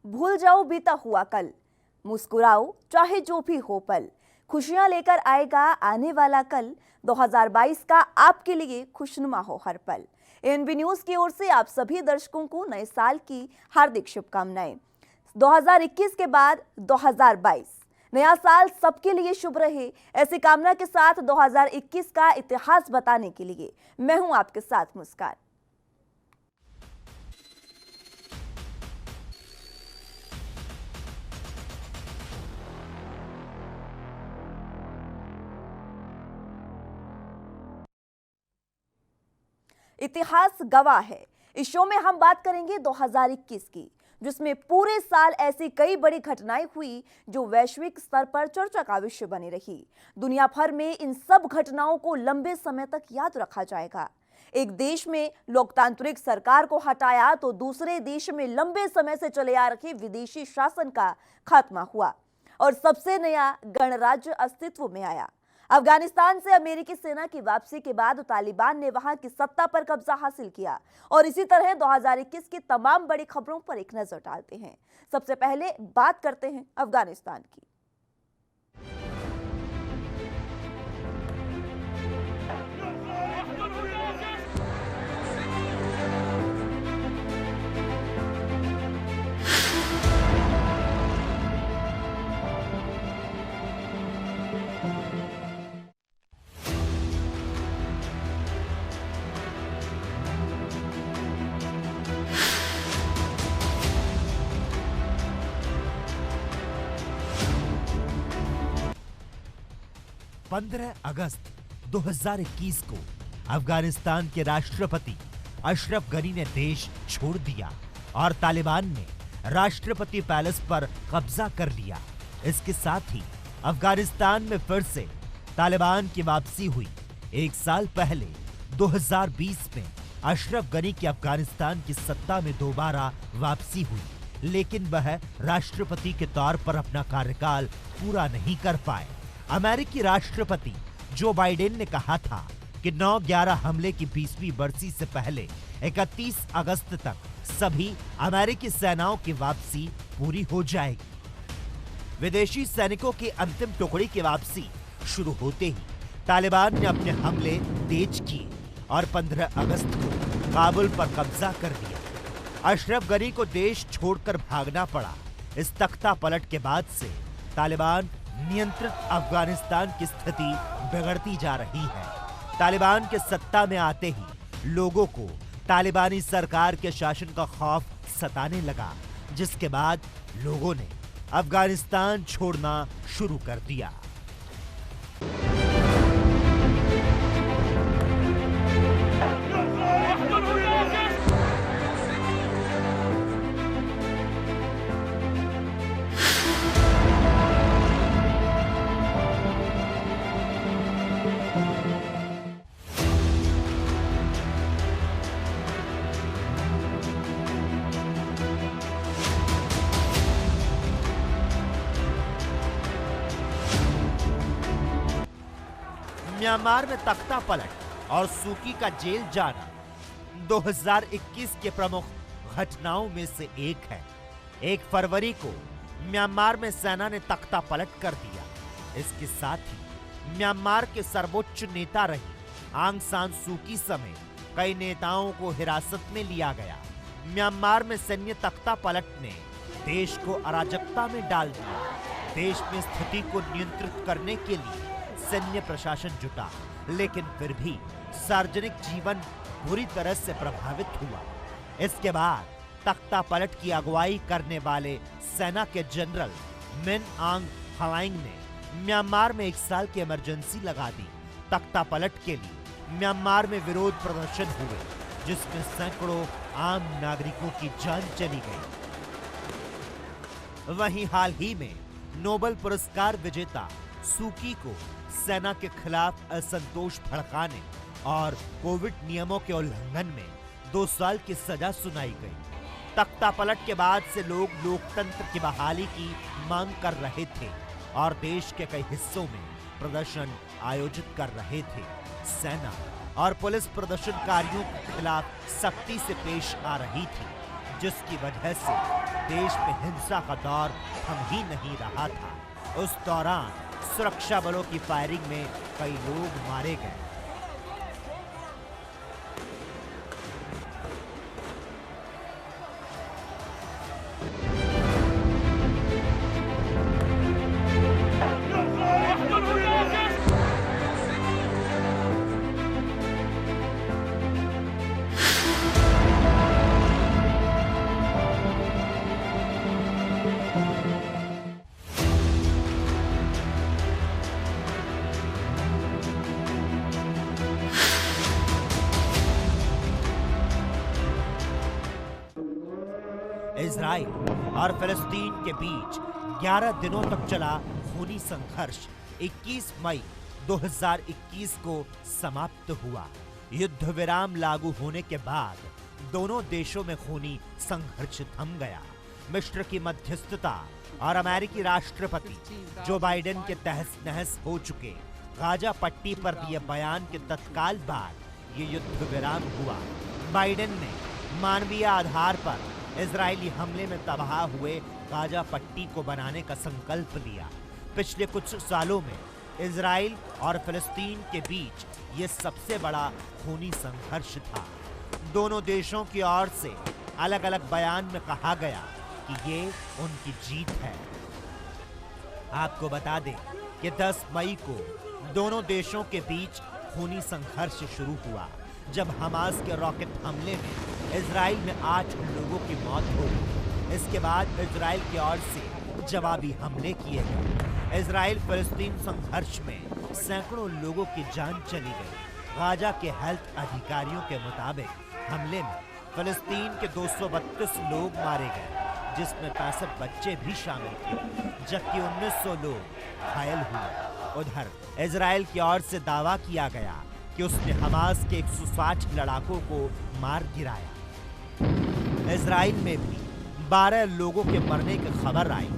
भूल जाओ बीता हुआ कल, मुस्कुराओ चाहे जो भी हो पल, खुशियां लेकर आएगा आने वाला कल। 2022 का आपके लिए खुशनुमा हो हर पल। एएनबी न्यूज की ओर से आप सभी दर्शकों को नए साल की हार्दिक शुभकामनाएं। 2021 के बाद 2022 नया साल सबके लिए शुभ रहे, ऐसी कामना के साथ 2021 का इतिहास बताने के लिए मैं हूं आपके साथ मुस्कान। इतिहास गवाह है। इस शो में हम बात करेंगे 2021 की, जिसमें पूरे साल ऐसी कई बड़ी घटनाएं हुई जो वैश्विक स्तर पर चर्चा का विषय बनी रही। दुनिया भर में इन सब घटनाओं को लंबे समय तक याद रखा जाएगा। एक देश में लोकतांत्रिक सरकार को हटाया तो दूसरे देश में लंबे समय से चले आ रखे विदेशी शासन का खात्मा हुआ और सबसे नया गणराज्य अस्तित्व में आया। अफगानिस्तान से अमेरिकी सेना की वापसी के बाद तालिबान ने वहां की सत्ता पर कब्जा हासिल किया और इसी तरह 2021 की तमाम बड़ी खबरों पर एक नजर डालते हैं। सबसे पहले बात करते हैं अफगानिस्तान की। पंद्रह अगस्त 2021 को अफगानिस्तान के राष्ट्रपति अशरफ गनी ने देश छोड़ दिया और तालिबान ने राष्ट्रपति पैलेस पर कब्जा कर लिया। इसके साथ ही अफगानिस्तान में फिर से तालिबान की वापसी हुई। एक साल पहले 2020 में अशरफ गनी की अफगानिस्तान की सत्ता में दोबारा वापसी हुई, लेकिन वह राष्ट्रपति के तौर पर अपना कार्यकाल पूरा नहीं कर पाए। अमेरिकी राष्ट्रपति जो बाइडेन ने कहा था कि 9/11 हमले की 20वीं बरसी से पहले 31 अगस्त तक सभी अमेरिकी सेनाओं की वापसी पूरी हो जाएगी। विदेशी सैनिकों की अंतिम टुकड़ी की वापसी शुरू होते ही तालिबान ने अपने हमले तेज किए और 15 अगस्त को काबुल पर कब्जा कर लिया। अशरफ गनी को देश छोड़कर भागना पड़ा। इस तख्ता पलट के बाद से तालिबान नियंत्रित अफगानिस्तान की स्थिति बिगड़ती जा रही है। तालिबान के सत्ता में आते ही लोगों को तालिबानी सरकार के शासन का खौफ सताने लगा, जिसके बाद लोगों ने अफगानिस्तान छोड़ना शुरू कर दिया। म्यांमार में तख्ता पलट और सूकी का जेल जाना 2021 के प्रमुख घटनाओं में से एक है। 1 फरवरी को म्यांमार में सेना ने तख्ता पलट कर दिया। इसके साथ ही म्यांमार के सर्वोच्च नेता रही आंग सान सूकी समेत कई नेताओं को हिरासत में लिया गया। म्यांमार में सैन्य तख्ता पलट ने देश को अराजकता में डाल दिया। देश में स्थिति को नियंत्रित करने के लिए सैन्य प्रशासन जुटा, लेकिन फिर भी सार्वजनिक जीवन बुरी तरह से प्रभावित हुआ। इसके बाद तख्ता पलट की अगुवाई करने वाले सेना के जनरल मिन आंग हलाइंग ने म्यांमार में 1 साल की इमरजेंसी लगा दी। तख्ता पलट के लिए म्यांमार में विरोध प्रदर्शन हुए, जिसमें सैकड़ों आम नागरिकों की जान चली गई। वहीं हाल ही में नोबेल पुरस्कार विजेता सूकी को सेना के खिलाफ असंतोष भड़काने और कोविड नियमों के उल्लंघन में 2 साल की सजा सुनाई गई। तख्ता पलट के बाद से लोग लोकतंत्र की बहाली की मांग कर रहे थे और देश के कई हिस्सों में प्रदर्शन आयोजित कर रहे थे। सेना और पुलिस प्रदर्शनकारियों के खिलाफ सख्ती से पेश आ रही थी। जिसकी वजह से देश में हिंसा का दौर थम ही नहीं रहा था। उस दौरान सुरक्षा बलों की फायरिंग में कई लोग मारे गए। इजराइल और फिलिस्तीन के बीच 11 दिनों तक चला खूनी संघर्ष 21 मई 2021 को समाप्त हुआ। युद्ध विराम लागू होने के बाद दोनों देशों में खूनी संघर्ष थम गया। मिस्र की मध्यस्थता और अमेरिकी राष्ट्रपति जो बाइडेन के तहस नहस हो चुके गाजा पट्टी पर दिए बयान के तत्काल बाद ये युद्ध विराम हुआ। बाइडेन ने मानवीय आधार पर इजरायली हमले में तबाह हुए गाजा पट्टी को बनाने का संकल्प लिया। पिछले कुछ सालों में इजराइल और फिलिस्तीन के बीच ये सबसे बड़ा खूनी संघर्ष था। दोनों देशों की ओर से अलग अलग बयान में कहा गया कि ये उनकी जीत है। आपको बता दें कि 10 मई को दोनों देशों के बीच खूनी संघर्ष शुरू हुआ, जब हमास के रॉकेट हमले में इजराइल में 8 लोगों की मौत हो गई। इसके बाद इजराइल की ओर से जवाबी हमले किए गए। इजराइल फिलिस्तीन संघर्ष में सैकड़ों लोगों की जान चली गई। गाजा के हेल्थ अधिकारियों के मुताबिक हमले में फिलिस्तीन के 232 लोग मारे गए, जिसमें 65 बच्चे भी शामिल थे, जबकि 1900 लोग घायल हुए। उधर इजराइल की ओर से दावा किया गया कि उसने हमास के 160 लड़ाकों को मार गिराया। इजराइल में भी 12 लोगों के मरने की खबर आई।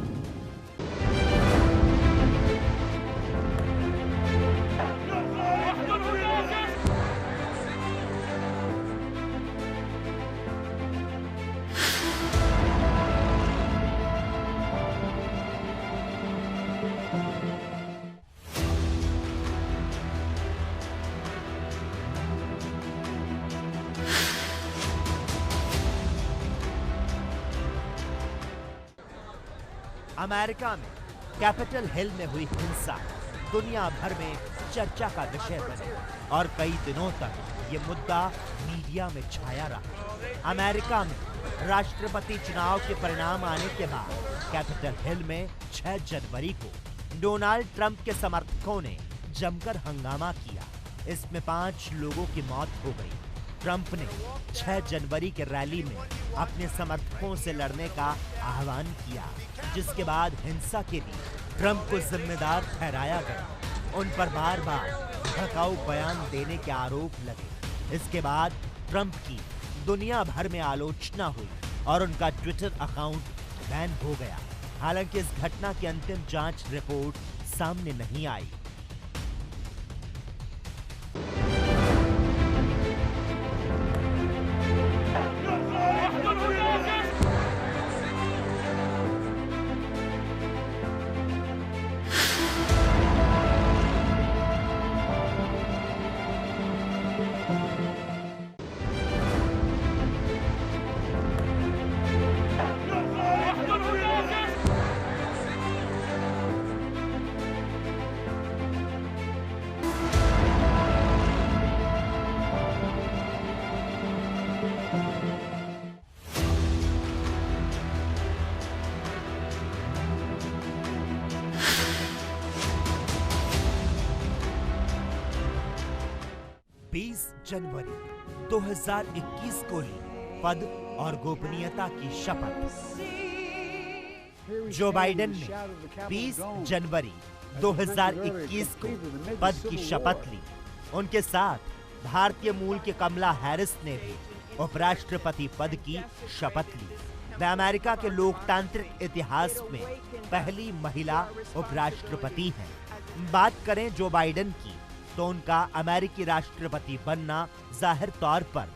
अमेरिका में कैपिटल हिल में हुई हिंसा दुनिया भर में चर्चा का विषय बने और कई दिनों तक ये मुद्दा मीडिया में छाया रहा। अमेरिका में राष्ट्रपति चुनाव के परिणाम आने के बाद कैपिटल हिल में 6 जनवरी को डोनाल्ड ट्रंप के समर्थकों ने जमकर हंगामा किया। इसमें 5 लोगों की मौत हो गई। ट्रंप ने 6 जनवरी के रैली में अपने समर्थकों से लड़ने का आह्वान किया, जिसके बाद हिंसा के लिए ट्रंप को जिम्मेदार ठहराया गया। उन पर बार बार भड़काऊ बयान देने के आरोप लगे। इसके बाद ट्रंप की दुनिया भर में आलोचना हुई और उनका ट्विटर अकाउंट बैन हो गया। हालांकि इस घटना की अंतिम जांच रिपोर्ट सामने नहीं आई। जनवरी 2021 को ली पद और गोपनीयता की शपथ। जो बाइडेन ने 20 जनवरी 2021 को पद की शपथ ली। उनके साथ भारतीय मूल के कमला हैरिस ने भी उपराष्ट्रपति पद की शपथ ली। वे अमेरिका के लोकतांत्रिक इतिहास में पहली महिला उपराष्ट्रपति हैं। बात करें जो बाइडेन की, तो उनका अमेरिकी राष्ट्रपति बनना जाहिर तौर पर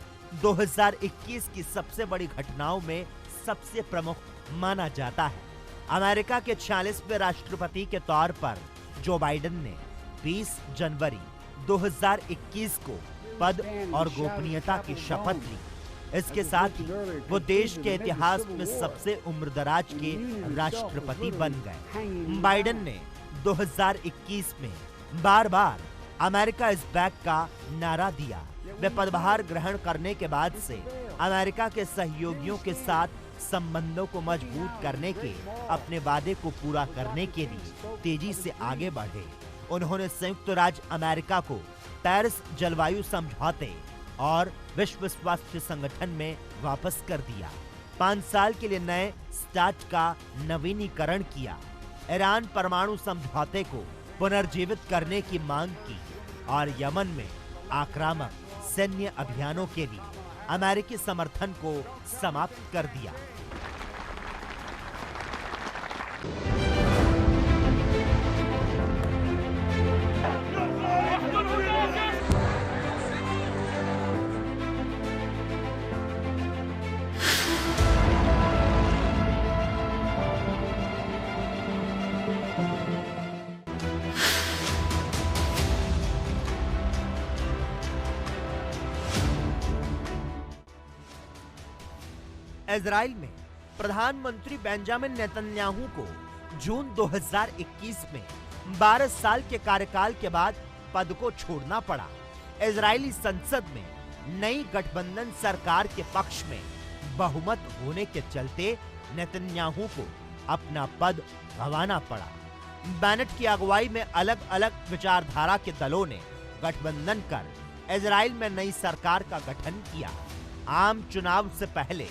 2021 की सबसे बड़ी घटनाओं में सबसे प्रमुख माना जाता है। अमेरिका के 46वें राष्ट्रपति के तौर पर जो बाइडेन ने 20 जनवरी 2021 को पद और गोपनीयता की शपथ ली। इसके साथ ही वो देश के इतिहास में सबसे उम्रदराज के राष्ट्रपति बन गए। बाइडेन ने 2021 में बार बार अमेरिका इज बैक का नारा दिया। वे पदभार ग्रहण करने के बाद से अमेरिका के सहयोगियों के साथ संबंधों को मजबूत करने के अपने वादे को पूरा करने के लिए तेजी से आगे बढ़े। उन्होंने संयुक्त राज्य अमेरिका को पेरिस जलवायु समझौते और विश्व स्वास्थ्य संगठन में वापस कर दिया। 5 साल के लिए नए स्टार्ट का नवीनीकरण किया। ईरान परमाणु समझौते को पुनर्जीवित करने की मांग की और यमन में आक्रामक सैन्य अभियानों के लिए अमेरिकी समर्थन को समाप्त कर दिया। इजराइल में प्रधानमंत्री बेंजामिन नेतन्याहू को जून 2021 में 12 साल के कार्यकाल के बाद पद को छोड़ना पड़ा। इजरायली संसद में नई गठबंधन सरकार के पक्ष में बहुमत होने के चलते नेतन्याहू को अपना पद गंवाना पड़ा। बेनेट की अगुवाई में अलग अलग विचारधारा के दलों ने गठबंधन कर इजराइल में नई सरकार का गठन किया। आम चुनाव से पहले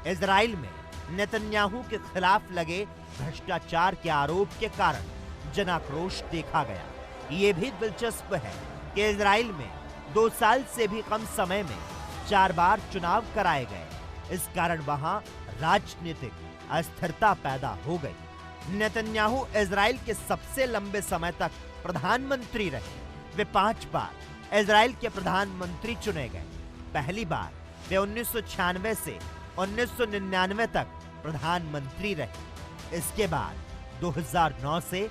इजराइल में नेतन्याहू के खिलाफ लगे भ्रष्टाचार के आरोप के कारण जनाक्रोश देखा गया। ये भी दिलचस्प है कि इजराइल में 2 साल से भी कम समय में 4 बार चुनाव कराए गए। इस कारण वहां राजनीतिक अस्थिरता पैदा हो गई। नेतन्याहू इजराइल के सबसे लंबे समय तक प्रधानमंत्री रहे। वे 5 बार इजराइल के प्रधानमंत्री चुने गए। पहली बार वे 1996 से 1999 तक प्रधानमंत्री रहे। इसके बाद 2009 से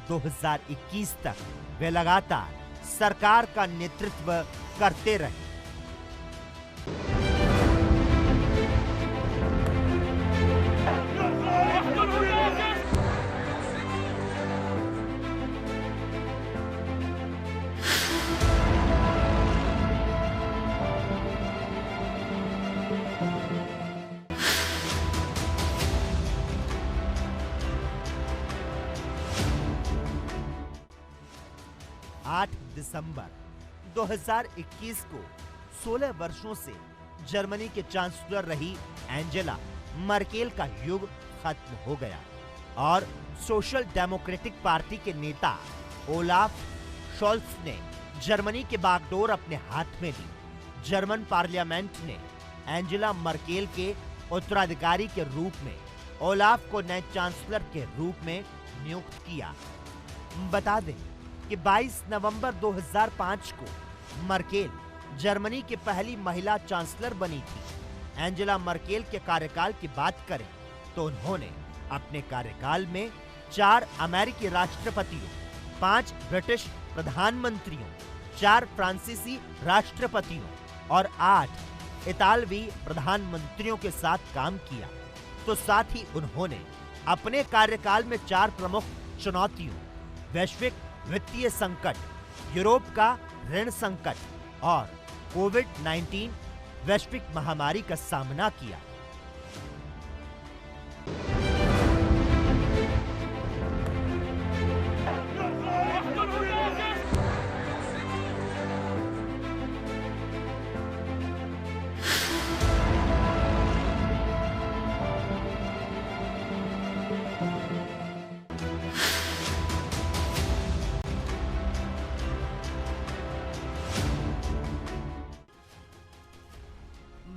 2021 तक वे लगातार सरकार का नेतृत्व करते रहे। 8 दिसंबर 2021 को 16 वर्षों से जर्मनी के चांसलर रही एंजेला मर्केल का युग खत्म हो गया और सोशल डेमोक्रेटिक पार्टी के नेता ओलाफ शोल्स ने जर्मनी के बागडोर अपने हाथ में ली। जर्मन पार्लियामेंट ने एंजेला मर्केल के उत्तराधिकारी के रूप में ओलाफ को नए चांसलर के रूप में नियुक्त किया। बता दें कि 22 नवंबर 2005 को मर्केल जर्मनी की पहली महिला चांसलर बनी थी। एंजेला मर्केल के कार्यकाल की बात करें तो उन्होंने अपने कार्यकाल में 4 अमेरिकी राष्ट्रपतियों, 5 ब्रिटिश प्रधानमंत्रियों, 4 फ्रांसीसी राष्ट्रपतियों और 8 इतालवी प्रधानमंत्रियों के साथ काम किया। तो साथ ही उन्होंने अपने कार्यकाल में 4 प्रमुख चुनौतियों, वैश्विक वित्तीय संकट, यूरोप का ऋण संकट और कोविड-19 वैश्विक महामारी का सामना किया।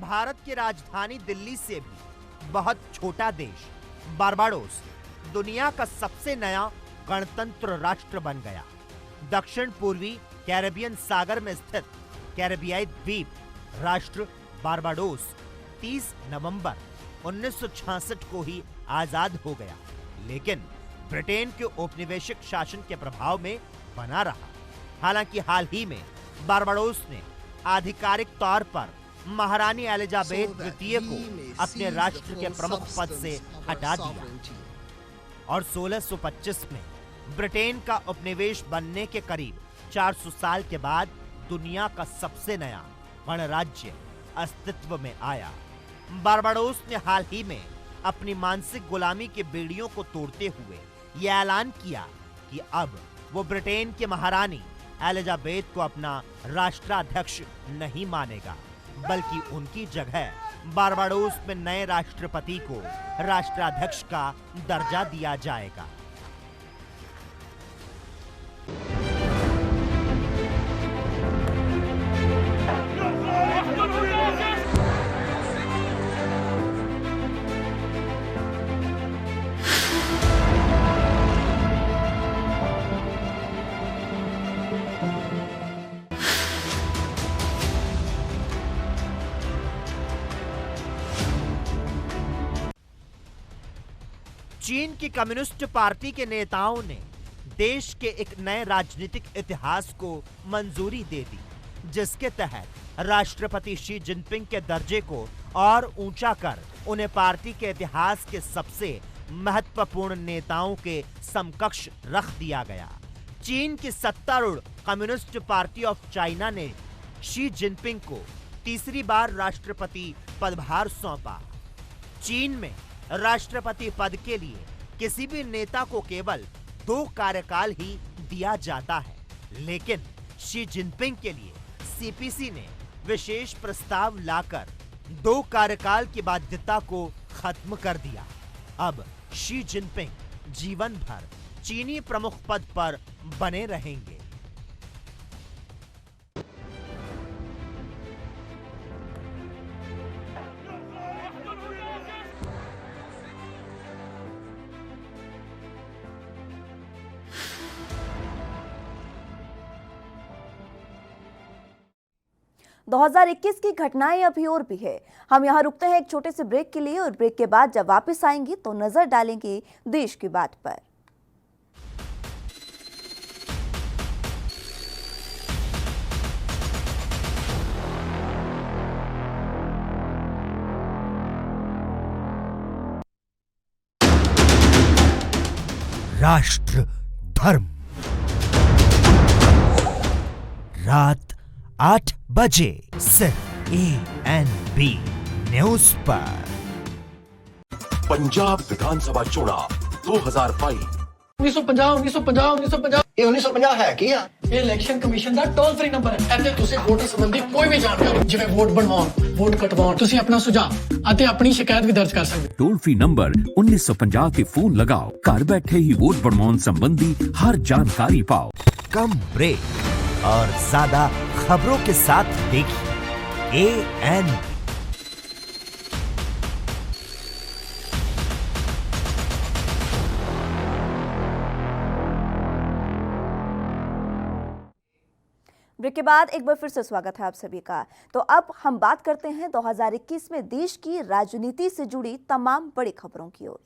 भारत की राजधानी दिल्ली से भी बहुत छोटा देश बारबाडोस दुनिया का सबसे नया गणतंत्र राष्ट्र बन गया। दक्षिण पूर्वी कैरेबियन सागर में स्थित कैरेबियाई द्वीप राष्ट्र बारबाडोस 30 नवंबर 1966 को ही आजाद हो गया, लेकिन ब्रिटेन के औपनिवेशिक शासन के प्रभाव में बना रहा। हालांकि हाल ही में बारबाडोस ने आधिकारिक तौर पर महारानी एलिजाबेथ द्वितीय को अपने राष्ट्र के प्रमुख पद से हटा दिया और 1625 में ब्रिटेन का उपनिवेश बनने के करीब 400 साल के बाद दुनिया का सबसे नया गणराज्य अस्तित्व में आया। बारबाडोस ने हाल ही में अपनी मानसिक गुलामी की बेड़ियों को तोड़ते हुए यह ऐलान किया कि अब वो ब्रिटेन के महारानी एलिजाबेथ को अपना राष्ट्राध्यक्ष नहीं मानेगा, बल्कि उनकी जगह बारबाडोस में नए राष्ट्रपति को राष्ट्राध्यक्ष का दर्जा दिया जाएगा। चीन की कम्युनिस्ट पार्टी के नेताओं ने देश के एक नए राजनीतिक इतिहास को मंजूरी दे दी, जिसके तहत राष्ट्रपति शी जिनपिंग के दर्जे को और ऊंचा कर उन्हें पार्टी के इतिहास के सबसे महत्वपूर्ण नेताओं के समकक्ष रख दिया गया। चीन की सत्तारूढ़ कम्युनिस्ट पार्टी ऑफ चाइना ने शी जिनपिंग को तीसरी बार राष्ट्रपति पदभार सौंपा। चीन में राष्ट्रपति पद के लिए किसी भी नेता को केवल 2 कार्यकाल ही दिया जाता है, लेकिन शी जिनपिंग के लिए सीपीसी ने विशेष प्रस्ताव लाकर 2 कार्यकाल की बाध्यता को खत्म कर दिया। अब शी जिनपिंग जीवन भर चीनी प्रमुख पद पर बने रहेंगे। दो 2021 की घटनाएं अभी और भी है। हम यहाँ रुकते हैं एक छोटे से ब्रेक के लिए और ब्रेक के बाद जब वापस आएंगे तो नजर डालेंगे देश की बात पर। राष्ट्र धर्म रात 8 बजे सिर्फ ANB न्यूज पर। पंजाब विधानसभा चुनाव 2022 1950 ਇਹ 1950 ਹੈ ਕੀ ਆ? ਇਹ ਇਲੈਕਸ਼ਨ ਕਮਿਸ਼ਨ ਦਾ ਟੋਲ ਫ੍ਰੀ ਨੰਬਰ ਹੈ। ਇੱਥੇ ਤੁਸੀਂ ਵੋਟਰ ਸੰਬੰਧੀ ਕੋਈ ਵੀ ਜਾਣਕਾਰੀ ਜਿਵੇਂ ਵੋਟ ਬਣਵਾਉਣ, ਵੋਟ ਕਟਵਾਉਣ, ਤੁਸੀਂ ਆਪਣਾ ਸੁਝਾਅ ਅਤੇ ਆਪਣੀ ਸ਼ਿਕਾਇਤ ਵੀ ਦਰਜ ਕਰ ਸਕਦੇ ਹੋ। टोल फ्री नंबर 1950 के फोन लगाओ, घर बैठे ही वोट बनवाउन संबंधी हर जानकारी पाओ। कम ब्रेक और ज्यादा खबरों के साथ देखिए ANB। ब्रेक के बाद एक बार फिर से स्वागत है आप सभी का। तो अब हम बात करते हैं 2021 में देश की राजनीति से जुड़ी तमाम बड़ी खबरों की ओर।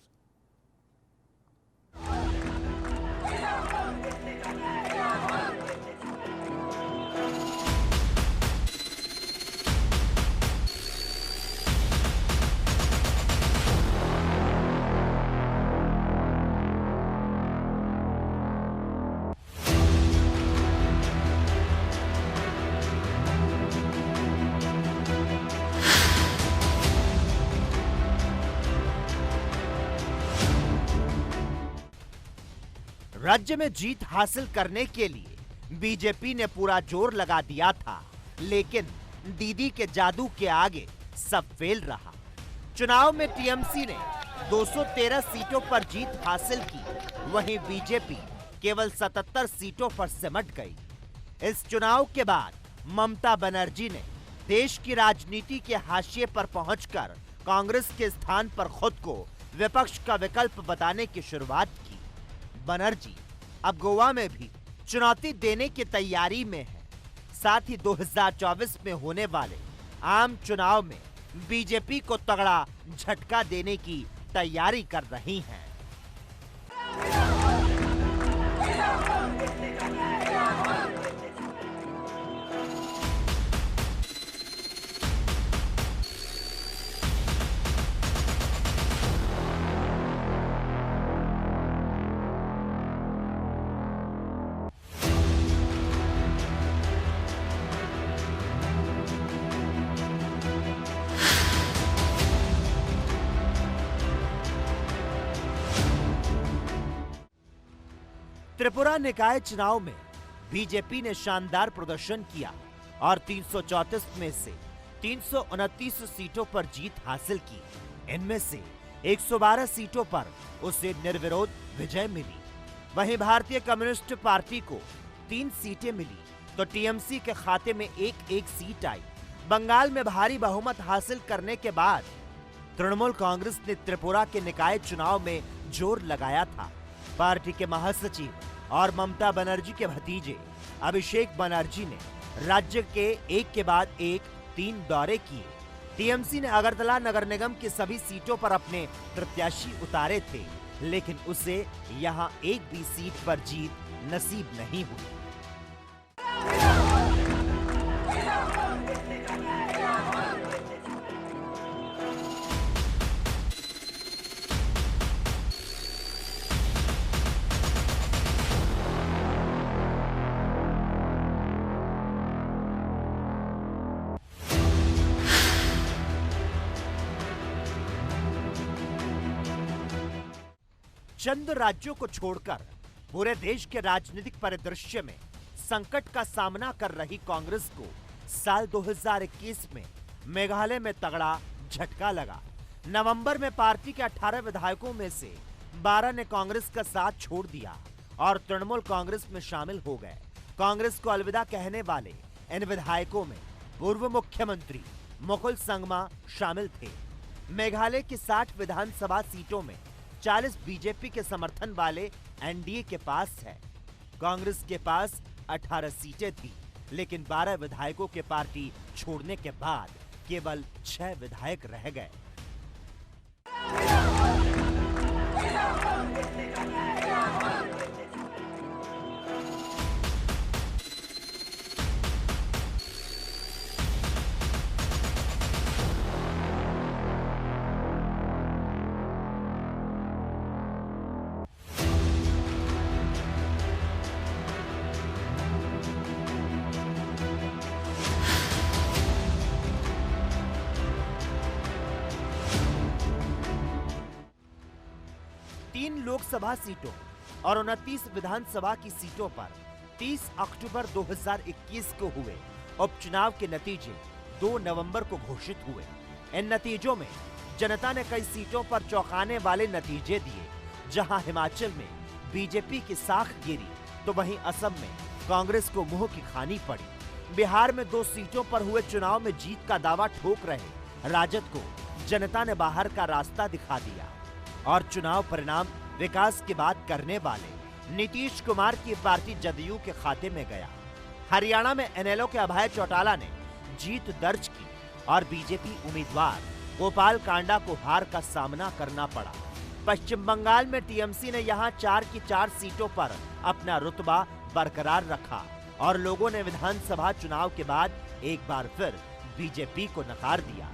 राज्य में जीत हासिल करने के लिए बीजेपी ने पूरा जोर लगा दिया था, लेकिन दीदी के जादू के आगे सब फेल रहा। चुनाव में टीएमसी ने 213 सीटों पर जीत हासिल की, वहीं बीजेपी केवल 77 सीटों पर सिमट गई। इस चुनाव के बाद ममता बनर्जी ने देश की राजनीति के हाशिए पर पहुंचकर कांग्रेस के स्थान पर खुद को विपक्ष का विकल्प बताने की शुरुआत की। बनर्जी अब गोवा में भी चुनौती देने की तैयारी में है। साथ ही 2024 में होने वाले आम चुनाव में बीजेपी को तगड़ा झटका देने की तैयारी कर रही हैं। त्रिपुरा निकाय चुनाव में बीजेपी ने शानदार प्रदर्शन किया और 334 में से 329 सीटों पर जीत हासिल की। इनमें से 112 सीटों पर उसे निर्विरोध विजय मिली। वहीं भारतीय कम्युनिस्ट पार्टी को 3 सीटें मिली तो टीएमसी के खाते में एक सीट आई। बंगाल में भारी बहुमत हासिल करने के बाद तृणमूल कांग्रेस ने त्रिपुरा के निकाय चुनाव में जोर लगाया था। पार्टी के महासचिव और ममता बनर्जी के भतीजे अभिषेक बनर्जी ने राज्य के एक के बाद एक 3 दौरे किए। टीएमसी ने अगरतला नगर निगम की सभी सीटों पर अपने प्रत्याशी उतारे थे, लेकिन उसे यहां एक भी सीट पर जीत नसीब नहीं हुई। चंद राज्यों को छोड़कर पूरे देश के राजनीतिक परिदृश्य में संकट का सामना कर रही कांग्रेस को साल 2021 में मेघालय में तगड़ा झटका लगा। नवंबर में पार्टी के 18 विधायकों में से 12 ने कांग्रेस का साथ छोड़ दिया और तृणमूल कांग्रेस में शामिल हो गए। कांग्रेस को अलविदा कहने वाले इन विधायकों में पूर्व मुख्यमंत्री मुकुल संगमा शामिल थे। मेघालय की 60 विधानसभा सीटों में 40 बीजेपी के समर्थन वाले एनडीए के पास है। कांग्रेस के पास 18 सीटें थी, लेकिन 12 विधायकों के पार्टी छोड़ने के बाद केवल 6 विधायक रह गए। लोकसभा सीटों और 29 विधानसभा की सीटों पर 30 अक्टूबर 2021 को हुए उपचुनाव के नतीजे 2 नवंबर को घोषित हुए। इन नतीजों में जनता ने कई सीटों पर चौंकाने वाले नतीजे दिए। जहां हिमाचल में बीजेपी की साख गिरी तो वहीं असम में कांग्रेस को मुंह की खानी पड़ी। बिहार में 2 सीटों पर हुए चुनाव में जीत का दावा ठोक रहे राजद को जनता ने बाहर का रास्ता दिखा दिया और चुनाव परिणाम विकास की बात करने वाले नीतीश कुमार की पार्टी जदयू के खाते में गया। हरियाणा में एनएलओ के अभय चौटाला ने जीत दर्ज की और बीजेपी उम्मीदवार गोपाल कांडा को हार का सामना करना पड़ा। पश्चिम बंगाल में टीएमसी ने यहां 4 की 4 सीटों पर अपना रुतबा बरकरार रखा और लोगों ने विधानसभा चुनाव के बाद एक बार फिर बीजेपी को नकार दिया।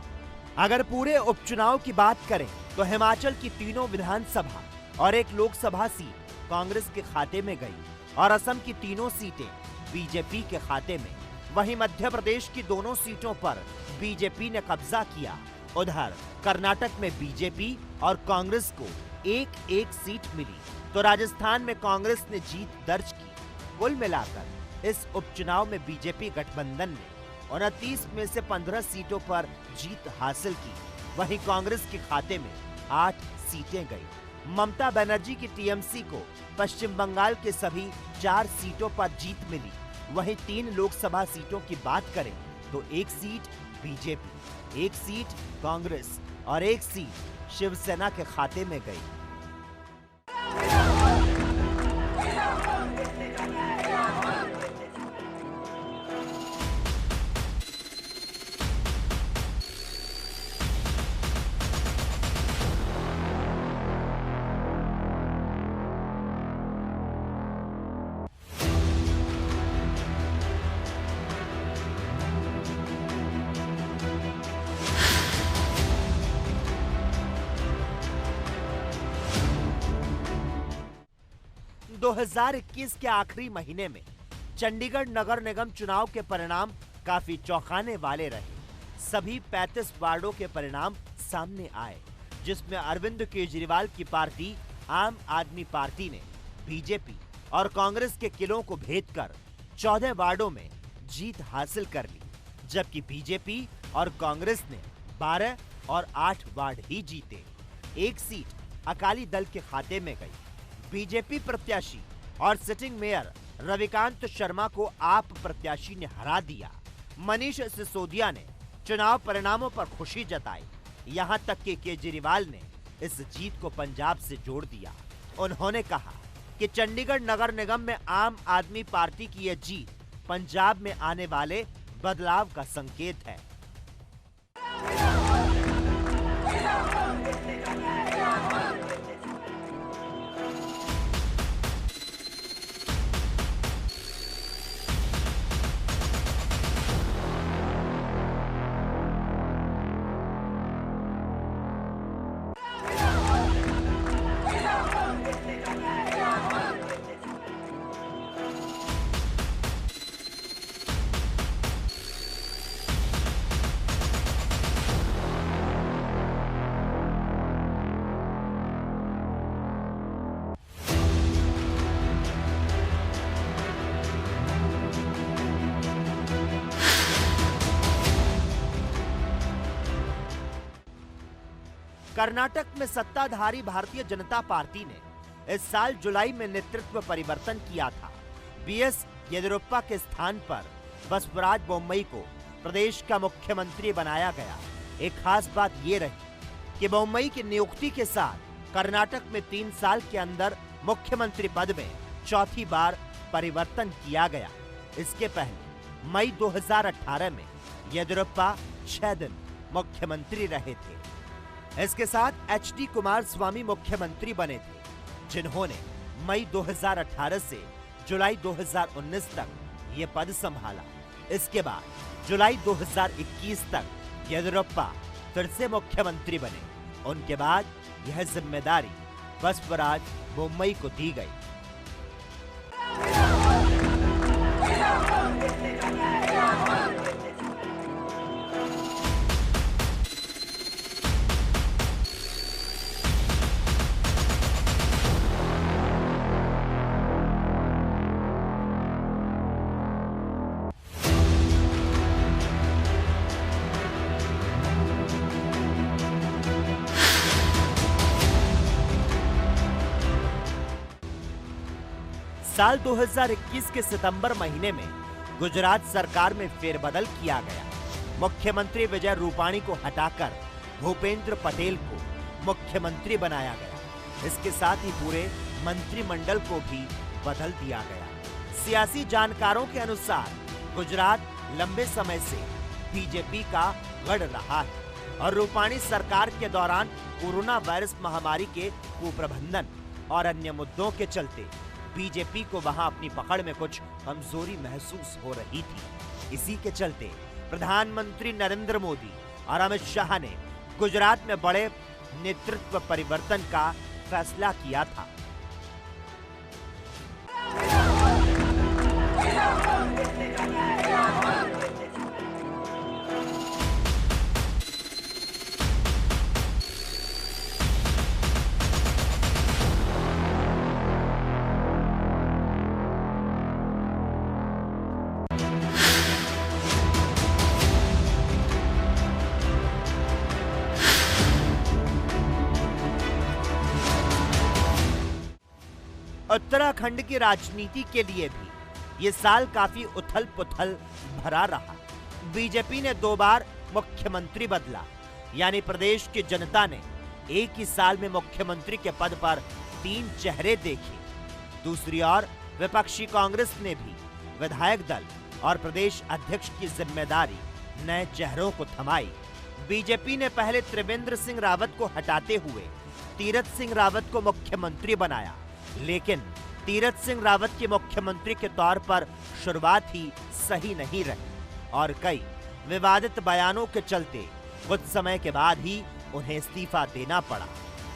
अगर पूरे उपचुनाव की बात करें तो हिमाचल की तीनों विधानसभा और एक लोकसभा सीट कांग्रेस के खाते में गई और असम की तीनों सीटें बीजेपी के खाते में। वहीं मध्य प्रदेश की दोनों सीटों पर बीजेपी ने कब्जा किया। उधर कर्नाटक में बीजेपी और कांग्रेस को एक सीट मिली तो राजस्थान में कांग्रेस ने जीत दर्ज की। कुल मिलाकर इस उपचुनाव में बीजेपी गठबंधन ने 29 में से 15 सीटों पर जीत हासिल की। वहीं कांग्रेस के खाते में 8 सीटें गई। ममता बनर्जी की टीएमसी को पश्चिम बंगाल के सभी 4 सीटों पर जीत मिली। वहीं 3 लोकसभा सीटों की बात करें तो 1 सीट बीजेपी, 1 सीट कांग्रेस और 1 सीट शिवसेना के खाते में गई। 2021 के आखिरी महीने में चंडीगढ़ नगर निगम चुनाव के परिणाम काफी चौंकाने वाले रहे। सभी 35 वार्डों के परिणाम सामने आए, जिसमें अरविंद केजरीवाल की पार्टी आम आदमी पार्टी ने बीजेपी और कांग्रेस के किलों को भेदकर 14 वार्डों में जीत हासिल कर ली, जबकि बीजेपी और कांग्रेस ने 12 और 8 वार्ड ही जीते। एक सीट अकाली दल के खाते में गई। बीजेपी प्रत्याशी और सिटिंग मेयर रविकांत शर्मा को आप प्रत्याशी ने हरा दिया। मनीष सिसोदिया ने चुनाव परिणामों पर खुशी जताई। यहां तक कि केजरीवाल ने इस जीत को पंजाब से जोड़ दिया। उन्होंने कहा कि चंडीगढ़ नगर निगम में आम आदमी पार्टी की यह जीत पंजाब में आने वाले बदलाव का संकेत है। कर्नाटक में सत्ताधारी भारतीय जनता पार्टी ने इस साल जुलाई में नेतृत्व परिवर्तन किया था। बीएस येदियुरप्पा के स्थान पर बसवराज बोम्मई को प्रदेश का मुख्यमंत्री बनाया गया। एक खास बात ये रही कि बोम्मई की नियुक्ति के साथ कर्नाटक में 3 साल के अंदर मुख्यमंत्री पद में चौथी बार परिवर्तन किया गया। इसके पहले मई 2018 में येदियुरप्पा 6 दिन मुख्यमंत्री रहे थे। इसके साथ एचडी कुमारस्वामी मुख्यमंत्री बने थे, जिन्होंने मई 2018 से जुलाई 2019 तक ये पद संभाला। इसके बाद जुलाई 2021 तक येदियुरप्पा फिर से मुख्यमंत्री बने। उनके बाद यह जिम्मेदारी बसवराज बोम्मई को दी गई। साल 2021 के सितंबर महीने में गुजरात सरकार में फेरबदल किया गया। मुख्यमंत्री विजय रूपाणी को हटाकर भूपेंद्र पटेल को मुख्यमंत्री बनाया गया। इसके साथ ही पूरे मंत्रिमंडल को भी बदल दिया गया। सियासी जानकारों के अनुसार गुजरात लंबे समय से बीजेपी का गढ़ रहा है और रूपाणी सरकार के दौरान कोरोना वायरस महामारी के कुप्रबंधन और अन्य मुद्दों के चलते बीजेपी को वहां अपनी पकड़ में कुछ कमजोरी महसूस हो रही थी। इसी के चलते प्रधानमंत्री नरेंद्र मोदी और अमित शाह ने गुजरात में बड़े नेतृत्व परिवर्तन का फैसला किया था। उत्तराखंड की राजनीति के लिए भी ये साल काफी उथल पुथल भरा रहा। बीजेपी ने 2 बार मुख्यमंत्री बदला, यानी प्रदेश की जनता ने एक ही साल में मुख्यमंत्री के पद पर 3 चेहरे देखे। दूसरी ओर विपक्षी कांग्रेस ने भी विधायक दल और प्रदेश अध्यक्ष की जिम्मेदारी नए चेहरों को थमाई। बीजेपी ने पहले त्रिवेंद्र सिंह रावत को हटाते हुए तीरथ सिंह रावत को मुख्यमंत्री बनाया, लेकिन तीरथ सिंह रावत के मुख्यमंत्री के तौर पर शुरुआत ही सही नहीं रही और कई विवादित बयानों के चलते कुछ समय के बाद ही उन्हें इस्तीफा देना पड़ा।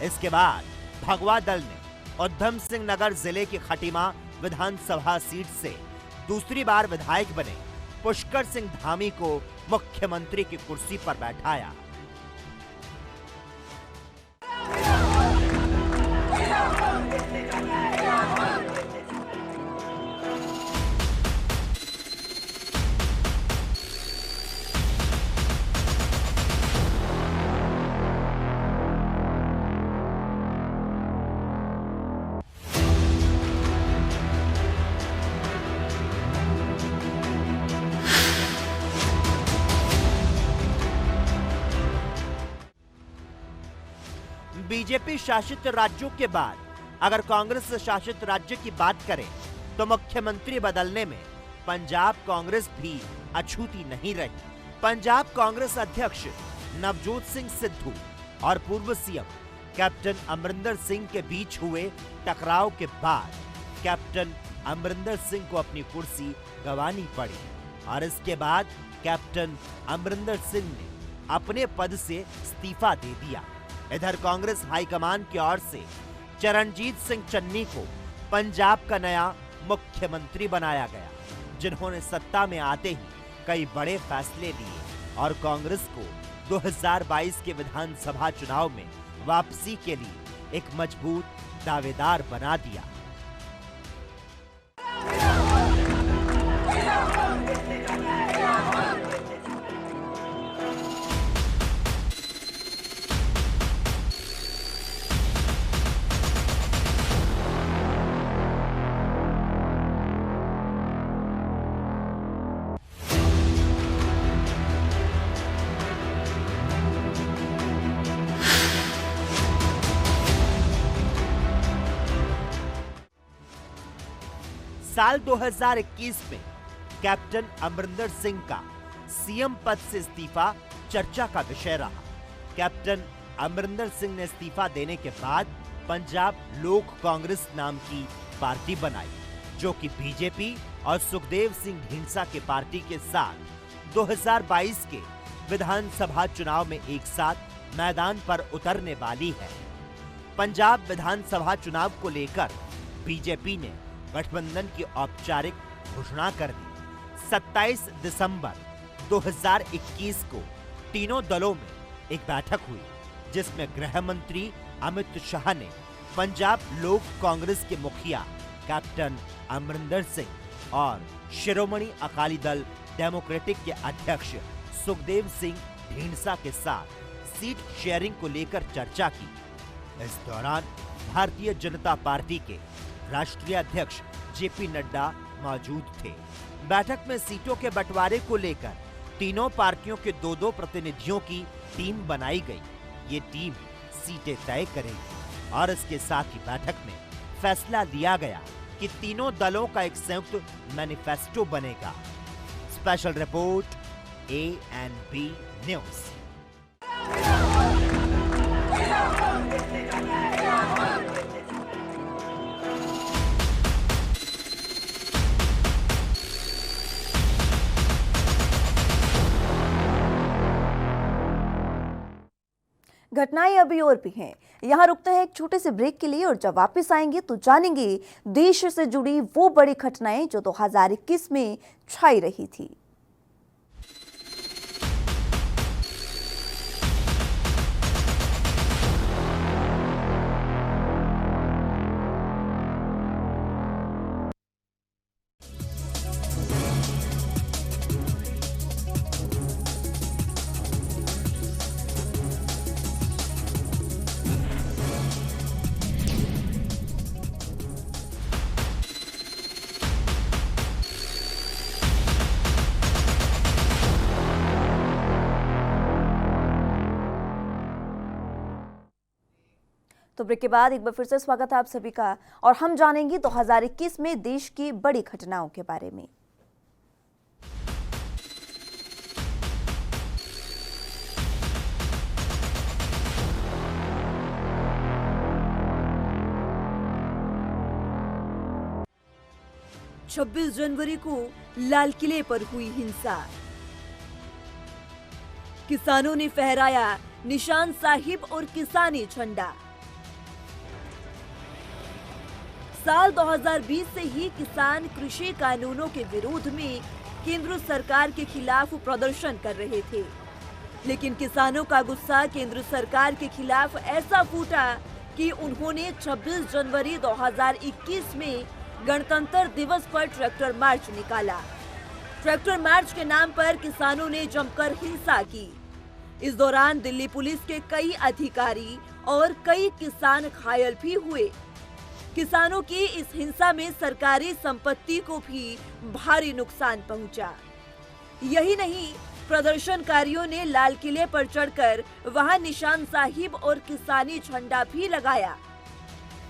इसके बाद भगवा दल ने उधम सिंह नगर जिले की खटीमा विधानसभा सीट से दूसरी बार विधायक बने पुष्कर सिंह धामी को मुख्यमंत्री की कुर्सी पर बैठाया। बीजेपी शासित राज्यों के बाद अगर कांग्रेस शासित राज्य की बात करें तो मुख्यमंत्री बदलने में पंजाब कांग्रेस भी अछूती नहीं रही। पंजाब कांग्रेस अध्यक्ष नवजोत सिंह सिद्धू और पूर्व सीएम कैप्टन अमरिंदर सिंह के बीच हुए टकराव के बाद कैप्टन अमरिंदर सिंह को अपनी कुर्सी गंवानी पड़ी और इसके बाद कैप्टन अमरिंदर सिंह ने अपने पद से इस्तीफा दे दिया। इधर कांग्रेस हाईकमान की ओर से चरणजीत सिंह चन्नी को पंजाब का नया मुख्यमंत्री बनाया गया, जिन्होंने सत्ता में आते ही कई बड़े फैसले लिए और कांग्रेस को 2022 के विधानसभा चुनाव में वापसी के लिए एक मजबूत दावेदार बना दिया। साल 2021 में कैप्टन अमरिंदर सिंह का सीएम पद से इस्तीफा चर्चा का विषय रहा। कैप्टन अमरिंदर सिंह ने इस्तीफा देने के बाद पंजाब लोक कांग्रेस नाम की पार्टी बनाई, जो कि बीजेपी और सुखदेव सिंह ढींडसा के पार्टी के साथ 2022 के विधानसभा चुनाव में एक साथ मैदान पर उतरने वाली है। पंजाब विधानसभा चुनाव को लेकर बीजेपी ने गठबंधन की औपचारिक घोषणा कर दी। 27 दिसंबर 2021 को तीनों दलों में एक बैठक हुई, जिसमें गृह मंत्री अमित शाह ने पंजाब लोक कांग्रेस के मुखिया कैप्टन अमरिंदर सिंह और शिरोमणि अकाली दल डेमोक्रेटिक के अध्यक्ष सुखदेव सिंह ढींडसा के साथ सीट शेयरिंग को लेकर चर्चा की। इस दौरान भारतीय जनता पार्टी के राष्ट्रीय अध्यक्ष जेपी नड्डा मौजूद थे। बैठक में सीटों के बंटवारे को लेकर तीनों पार्टियों के 2-2 प्रतिनिधियों की टीम बनाई गई। ये टीम सीटें तय करेगी और इसके साथ ही बैठक में फैसला लिया गया कि तीनों दलों का एक संयुक्त मैनिफेस्टो बनेगा। Special report ANB news. घटनाएं अभी और भी हैं। यहाँ रुकते हैं एक छोटे से ब्रेक के लिए और जब वापस आएंगे तो जानेंगे देश से जुड़ी वो बड़ी घटनाएं जो 2021 में छाई रही थी। तो ब्रेक के बाद एक बार फिर से स्वागत है आप सभी का और हम जानेंगे 2021 में देश की बड़ी घटनाओं के बारे में। छब्बीस जनवरी को लाल किले पर हुई हिंसा। किसानों ने फहराया निशान साहिब और किसानी झंडा। साल 2020 से ही किसान कृषि कानूनों के विरोध में केंद्र सरकार के खिलाफ प्रदर्शन कर रहे थे, लेकिन किसानों का गुस्सा केंद्र सरकार के खिलाफ ऐसा फूटा कि उन्होंने 26 जनवरी 2021 में गणतंत्र दिवस पर ट्रैक्टर मार्च निकाला। ट्रैक्टर मार्च के नाम पर किसानों ने जमकर हिंसा की। इस दौरान दिल्ली पुलिस के कई अधिकारी और कई किसान घायल भी हुए। किसानों की इस हिंसा में सरकारी संपत्ति को भी भारी नुकसान पहुंचा। यही नहीं, प्रदर्शनकारियों ने लाल किले पर चढ़कर वहां निशान साहिब और किसानी झंडा भी लगाया।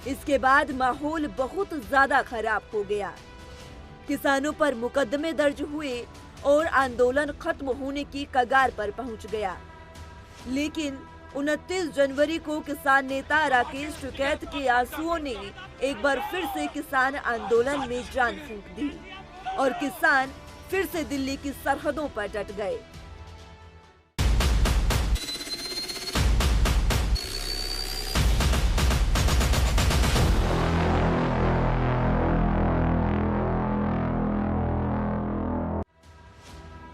इसके बाद माहौल बहुत ज्यादा खराब हो गया। किसानों पर मुकदमे दर्ज हुए और आंदोलन खत्म होने की कगार पर पहुंच गया। लेकिन 29 जनवरी को किसान नेता राकेश टिकैत के आंसुओं ने एक बार फिर से किसान आंदोलन में जान फूंक दी और किसान फिर से दिल्ली की सरहदों पर डट गए।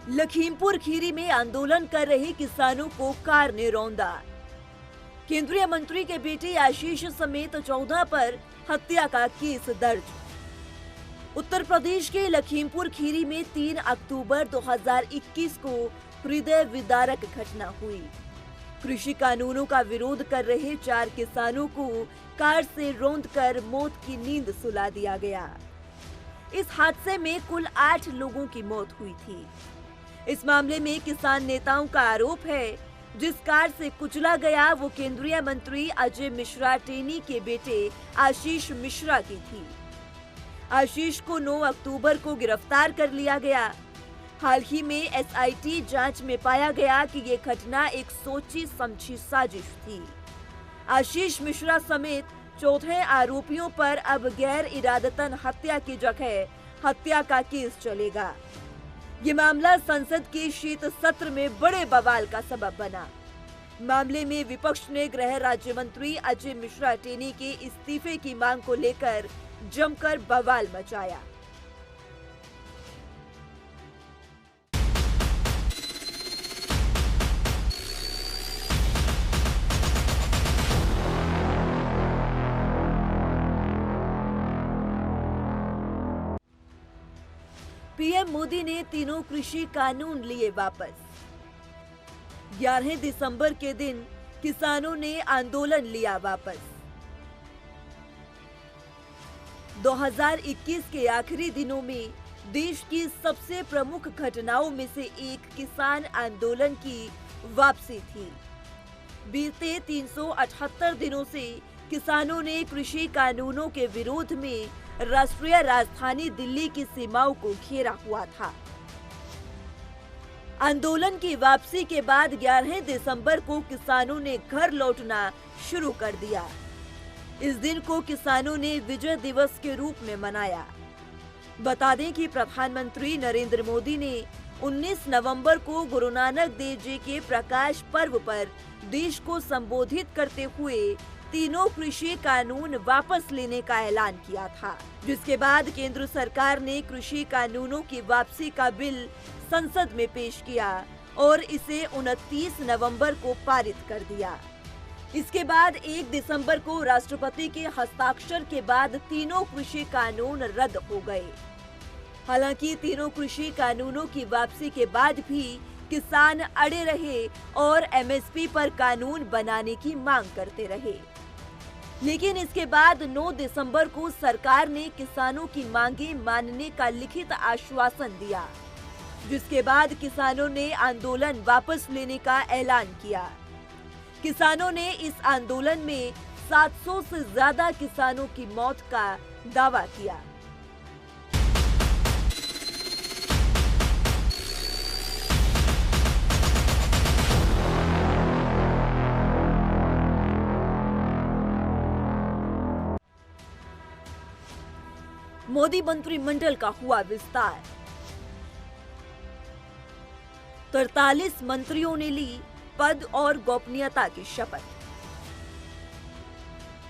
लखीमपुर खीरी में आंदोलन कर रहे किसानों को कार ने रौंदा। केंद्रीय मंत्री के बेटे आशीष समेत 14 पर हत्या का केस दर्ज। उत्तर प्रदेश के लखीमपुर खीरी में 3 अक्टूबर 2021 को हृदय विदारक घटना हुई। कृषि कानूनों का विरोध कर रहे 4 किसानों को कार से रौंदकर मौत की नींद सुला दिया गया। इस हादसे में कुल 8 लोगों की मौत हुई थी। इस मामले में किसान नेताओं का आरोप है, जिस कार से कुचला गया वो केंद्रीय मंत्री अजय मिश्रा टेनी के बेटे आशीष मिश्रा की थी। आशीष को 9 अक्टूबर को गिरफ्तार कर लिया गया। हाल ही में एसआईटी जांच में पाया गया कि ये घटना एक सोची समझी साजिश थी। आशीष मिश्रा समेत 14 आरोपियों पर अब गैर इरादतन हत्या की जगह हत्या का केस चलेगा। ये मामला संसद के शीत सत्र में बड़े बवाल का सबब बना। मामले में विपक्ष ने गृह राज्य मंत्री अजय मिश्रा टेनी के इस्तीफे की मांग को लेकर जमकर बवाल मचाया। पीएम मोदी ने तीनों कृषि कानून लिए वापस। 11 दिसंबर के दिन किसानों ने आंदोलन लिया वापस। 2021 के आखिरी दिनों में देश की सबसे प्रमुख घटनाओं में से एक किसान आंदोलन की वापसी थी। बीते 378 दिनों से किसानों ने कृषि कानूनों के विरोध में राष्ट्रीय राजधानी दिल्ली की सीमाओं को घेरा हुआ था। आंदोलन की वापसी के बाद 11 दिसंबर को किसानों ने घर लौटना शुरू कर दिया। इस दिन को किसानों ने विजय दिवस के रूप में मनाया। बता दें कि प्रधानमंत्री नरेंद्र मोदी ने 19 नवंबर को गुरु नानक देव जी के प्रकाश पर्व पर देश को संबोधित करते हुए तीनों कृषि कानून वापस लेने का ऐलान किया था, जिसके बाद केंद्र सरकार ने कृषि कानूनों की वापसी का बिल संसद में पेश किया और इसे 29 नवंबर को पारित कर दिया। इसके बाद 1 दिसंबर को राष्ट्रपति के हस्ताक्षर के बाद तीनों कृषि कानून रद्द हो गए। हालांकि तीनों कृषि कानूनों की वापसी के बाद भी किसान अड़े रहे और एमएसपी पर कानून बनाने की मांग करते रहे। लेकिन इसके बाद 9 दिसंबर को सरकार ने किसानों की मांगे मानने का लिखित आश्वासन दिया, जिसके बाद किसानों ने आंदोलन वापस लेने का ऐलान किया। किसानों ने इस आंदोलन में 700 से ज्यादा किसानों की मौत का दावा किया। मोदी मंत्रिमंडल का हुआ विस्तार। 43 मंत्रियों ने ली पद और गोपनीयता की शपथ।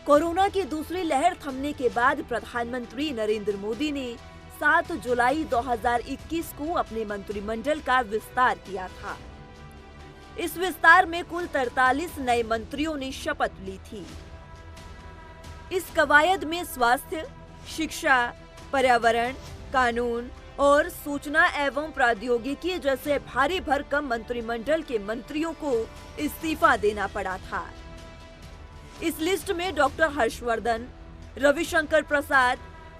कोरोना की दूसरी लहर थमने के बाद प्रधानमंत्री नरेंद्र मोदी ने 7 जुलाई 2021 को अपने मंत्रिमंडल का विस्तार किया था। इस विस्तार में कुल 43 नए मंत्रियों ने शपथ ली थी। इस कवायद में स्वास्थ्य, शिक्षा, पर्यावरण, कानून और सूचना एवं प्रौद्योगिकी जैसे भारी भरकम मंत्रिमंडल के मंत्रियों को इस्तीफा देना पड़ा था। इस लिस्ट में डॉक्टर हर्षवर्धन, रविशंकर प्रसाद,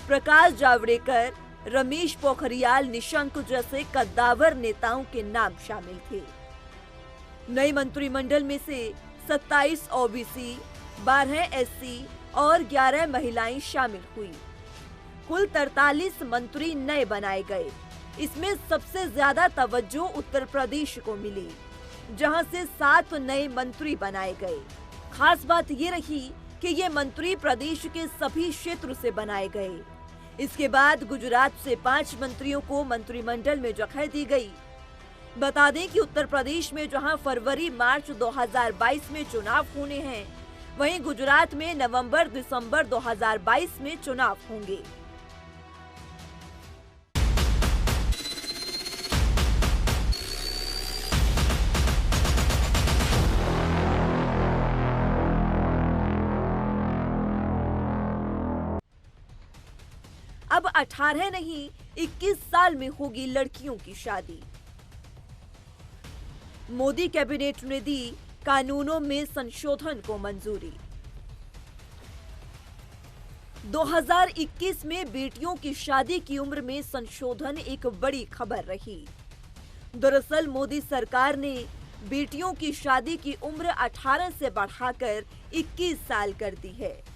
प्रकाश जावड़ेकर, रमेश पोखरियाल निशंक जैसे कद्दावर नेताओं के नाम शामिल थे। नए मंत्रिमंडल में से 27 ओबीसी, 12 एससी और 11 महिलाएं शामिल हुई। कुल 43 मंत्री नए बनाए गए। इसमें सबसे ज्यादा तवज्जो उत्तर प्रदेश को मिली, जहां से 7 नए मंत्री बनाए गए। खास बात ये रही कि ये मंत्री प्रदेश के सभी क्षेत्र से बनाए गए। इसके बाद गुजरात से 5 मंत्रियों को मंत्रिमंडल में जगह दी गई। बता दें कि उत्तर प्रदेश में जहां फरवरी-मार्च 2022 में चुनाव होने हैं, वहीं गुजरात में नवंबर-दिसंबर 2022 में चुनाव होंगे। अब 18 नहीं 21 साल में होगी लड़कियों की शादी। मोदी कैबिनेट ने दी कानूनों में संशोधन को मंजूरी। 2021 में बेटियों की शादी की उम्र में संशोधन एक बड़ी खबर रही। दरअसल मोदी सरकार ने बेटियों की शादी की उम्र 18 से बढ़ाकर 21 साल कर दी है।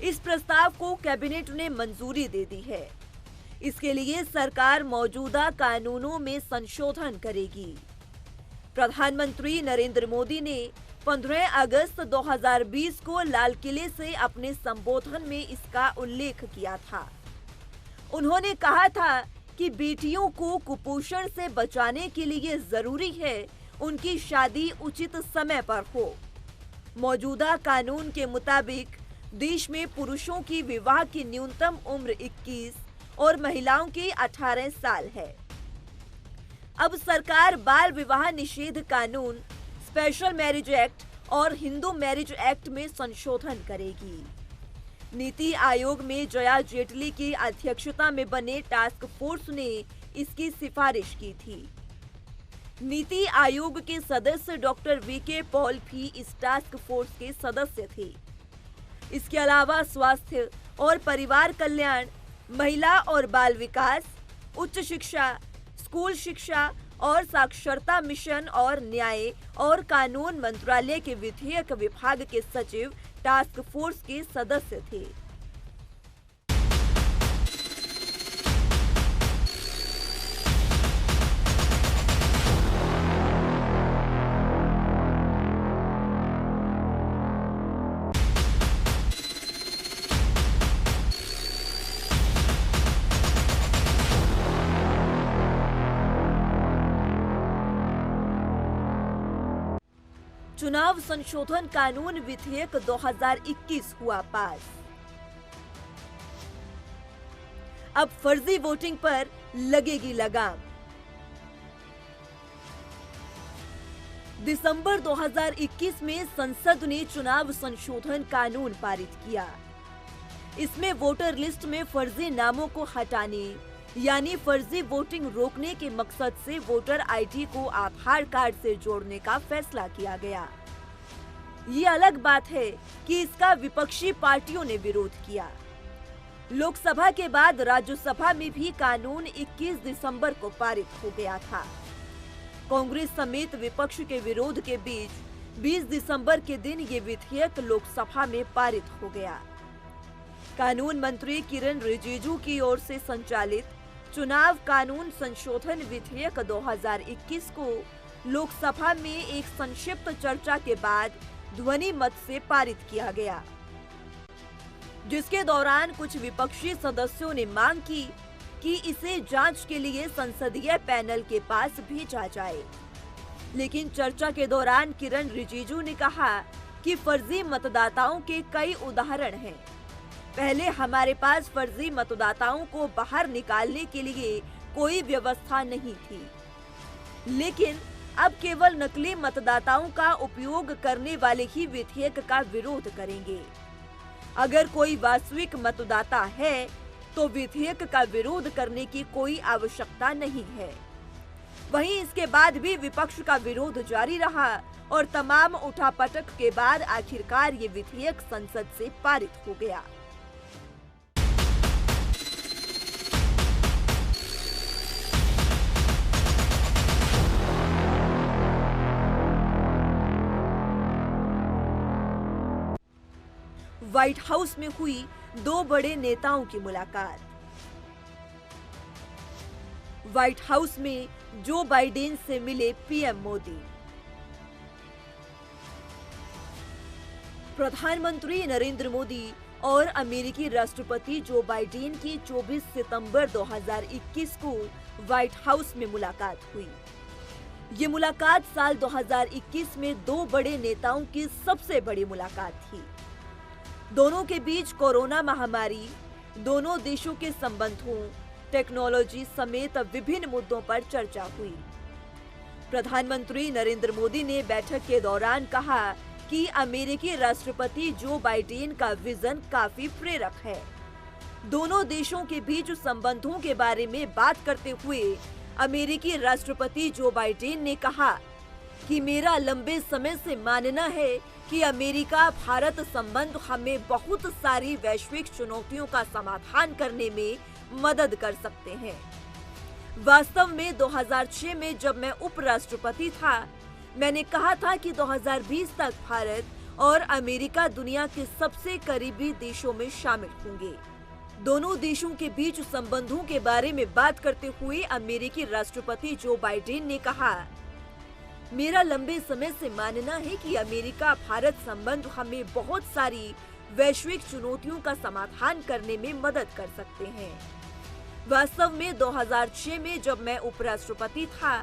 इस प्रस्ताव को कैबिनेट ने मंजूरी दे दी है। इसके लिए सरकार मौजूदा कानूनों में संशोधन करेगी। प्रधानमंत्री नरेंद्र मोदी ने 15 अगस्त 2020 को लाल किले से अपने संबोधन में इसका उल्लेख किया था। उन्होंने कहा था कि बेटियों को कुपोषण से बचाने के लिए जरूरी है उनकी शादी उचित समय पर हो। मौजूदा कानून के मुताबिक देश में पुरुषों की विवाह की न्यूनतम उम्र 21 और महिलाओं की 18 साल है। अब सरकार बाल विवाह निषेध कानून, स्पेशल मैरिज एक्ट और हिंदू मैरिज एक्ट में संशोधन करेगी। नीति आयोग में जया जेटली की अध्यक्षता में बने टास्क फोर्स ने इसकी सिफारिश की थी। नीति आयोग के सदस्य डॉक्टर वीके पॉल भी इस टास्क फोर्स के सदस्य थे। इसके अलावा स्वास्थ्य और परिवार कल्याण, महिला और बाल विकास, उच्च शिक्षा, स्कूल शिक्षा और साक्षरता मिशन और न्याय और कानून मंत्रालय के विधेयक विभाग के सचिव टास्क फोर्स के सदस्य थे। चुनाव संशोधन कानून विधेयक 2021 हुआ पास। अब फर्जी वोटिंग पर लगेगी लगाम। दिसंबर 2021 में संसद ने चुनाव संशोधन कानून पारित किया। इसमें वोटर लिस्ट में फर्जी नामों को हटाने यानी फर्जी वोटिंग रोकने के मकसद से वोटर आईडी को आधार कार्ड से जोड़ने का फैसला किया गया। ये अलग बात है कि इसका विपक्षी पार्टियों ने विरोध किया। लोकसभा के बाद राज्यसभा में भी कानून 21 दिसंबर को पारित हो गया था। कांग्रेस समेत विपक्ष के विरोध के बीच 20 दिसंबर के दिन ये विधेयक लोकसभा में पारित हो गया। कानून मंत्री किरण रिजिजू की ओर से संचालित चुनाव कानून संशोधन विधेयक 2021 को लोकसभा में एक संक्षिप्त चर्चा के बाद ध्वनि मत से पारित किया गया, जिसके दौरान कुछ विपक्षी सदस्यों ने मांग की कि इसे जांच के लिए संसदीय पैनल के पास भेजा जाए। लेकिन चर्चा के दौरान किरण रिजिजू ने कहा कि फर्जी मतदाताओं के कई उदाहरण हैं। पहले हमारे पास फर्जी मतदाताओं को बाहर निकालने के लिए कोई व्यवस्था नहीं थी, लेकिन अब केवल नकली मतदाताओं का उपयोग करने वाले ही विधेयक का विरोध करेंगे। अगर कोई वास्तविक मतदाता है तो विधेयक का विरोध करने की कोई आवश्यकता नहीं है। वहीं इसके बाद भी विपक्ष का विरोध जारी रहा और तमाम उठापटक के बाद आखिरकार ये विधेयक संसद से पारित हो गया। व्हाइट हाउस में हुई दो बड़े नेताओं की मुलाकात। व्हाइट हाउस में जो बाइडेन से मिले पीएम मोदी। प्रधानमंत्री नरेंद्र मोदी और अमेरिकी राष्ट्रपति जो बाइडेन की 24 सितंबर 2021 को व्हाइट हाउस में मुलाकात हुई। ये मुलाकात साल 2021 में दो बड़े नेताओं की सबसे बड़ी मुलाकात थी। दोनों के बीच कोरोना महामारी, दोनों देशों के संबंधों, टेक्नोलॉजी समेत विभिन्न मुद्दों पर चर्चा हुई। प्रधानमंत्री नरेंद्र मोदी ने बैठक के दौरान कहा कि अमेरिकी राष्ट्रपति जो बाइडेन का विजन काफी प्रेरक है। दोनों देशों के बीच संबंधों के बारे में बात करते हुए अमेरिकी राष्ट्रपति जो बाइडेन ने कहा कि मेरा लंबे समय से मानना है कि अमेरिका भारत संबंध हमें बहुत सारी वैश्विक चुनौतियों का समाधान करने में मदद कर सकते हैं। वास्तव में 2006 में जब मैं उपराष्ट्रपति था, मैंने कहा था कि 2020 तक भारत और अमेरिका दुनिया के सबसे करीबी देशों में शामिल होंगे। दोनों देशों के बीच संबंधों के बारे में बात करते हुए अमेरिकी राष्ट्रपति जो बाइडेन ने कहा, मेरा लंबे समय से मानना है कि अमेरिका भारत संबंध हमें बहुत सारी वैश्विक चुनौतियों का समाधान करने में मदद कर सकते हैं। वास्तव में 2006 में जब मैं उपराष्ट्रपति था,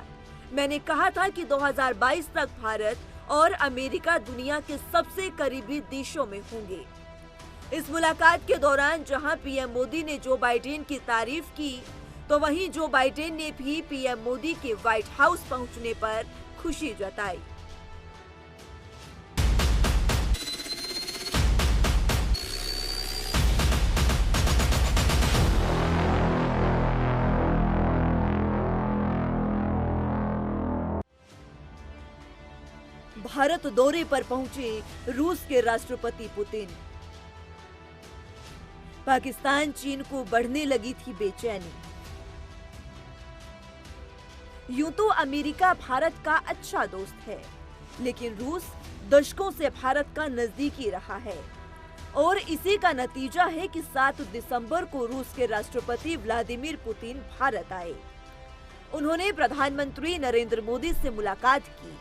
मैंने कहा था कि 2022 तक भारत और अमेरिका दुनिया के सबसे करीबी देशों में होंगे। इस मुलाकात के दौरान जहां पीएम मोदी ने जो बाइडेन की तारीफ की, तो वहीं जो बाइडेन ने भी पीएम मोदी के व्हाइट हाउस पहुंचने पर खुशी जताई। भारत दौरे पर पहुंचे रूस के राष्ट्रपति पुतिन। पाकिस्तान चीन को बढ़ने लगी थी बेचैनी। यूं तो अमेरिका भारत का अच्छा दोस्त है, लेकिन रूस दशकों से भारत का नजदीकी रहा है और इसी का नतीजा है कि 7 दिसंबर को रूस के राष्ट्रपति व्लादिमीर पुतिन भारत आए। उन्होंने प्रधानमंत्री नरेंद्र मोदी से मुलाकात की।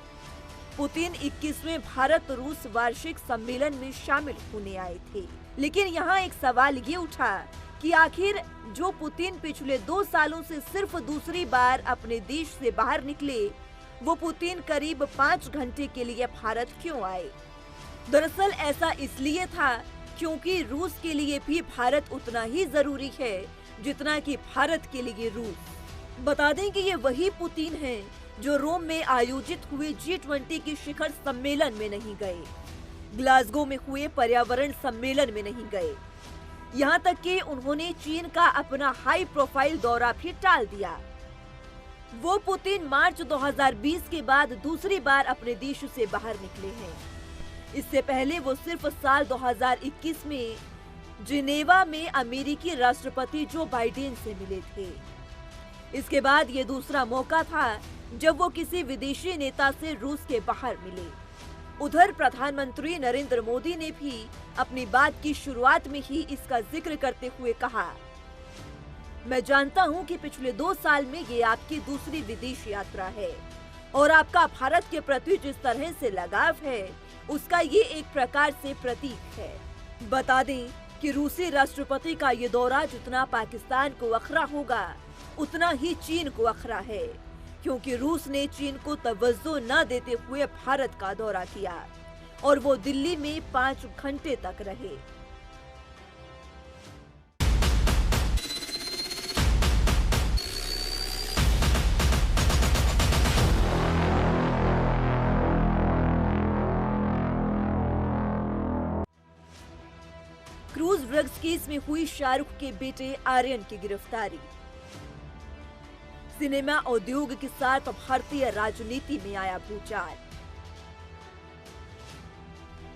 पुतिन 21वें भारत रूस वार्षिक सम्मेलन में शामिल होने आए थे, लेकिन यहाँ एक सवाल ये उठा कि आखिर जो पुतिन पिछले 2 सालों से सिर्फ दूसरी बार अपने देश से बाहर निकले, वो पुतिन करीब 5 घंटे के लिए भारत क्यों आए? दरअसल ऐसा इसलिए था क्योंकि रूस के लिए भी भारत उतना ही जरूरी है जितना कि भारत के लिए रूस। बता दें कि ये वही पुतिन हैं जो रोम में आयोजित हुए G20 की शिखर सम्मेलन में नहीं गए, ग्लासगो में हुए पर्यावरण सम्मेलन में नहीं गए, यहाँ तक कि उन्होंने चीन का अपना हाई प्रोफाइल दौरा भी टाल दिया। वो पुतिन मार्च 2020 के बाद दूसरी बार अपने देश से बाहर निकले हैं। इससे पहले वो सिर्फ साल 2021 में जिनेवा में अमेरिकी राष्ट्रपति जो बाइडेन से मिले थे। इसके बाद ये दूसरा मौका था जब वो किसी विदेशी नेता से रूस के बाहर मिले। उधर प्रधानमंत्री नरेंद्र मोदी ने भी अपनी बात की शुरुआत में ही इसका जिक्र करते हुए कहा, मैं जानता हूं कि पिछले 2 साल में ये आपकी दूसरी विदेश यात्रा है और आपका भारत के प्रति जिस तरह से लगाव है उसका ये एक प्रकार से प्रतीक है। बता दें कि रूसी राष्ट्रपति का ये दौरा जितना पाकिस्तान को अखरा होगा उतना ही चीन को अखरा है, क्योंकि रूस ने चीन को तवज्जो न देते हुए भारत का दौरा किया और वो दिल्ली में 5 घंटे तक रहे। क्रूज ड्रग्स केस में हुई शाहरुख के बेटे आर्यन की गिरफ्तारी। सिनेमा उद्योग के साथ भारतीय राजनीति में आया भूचाल।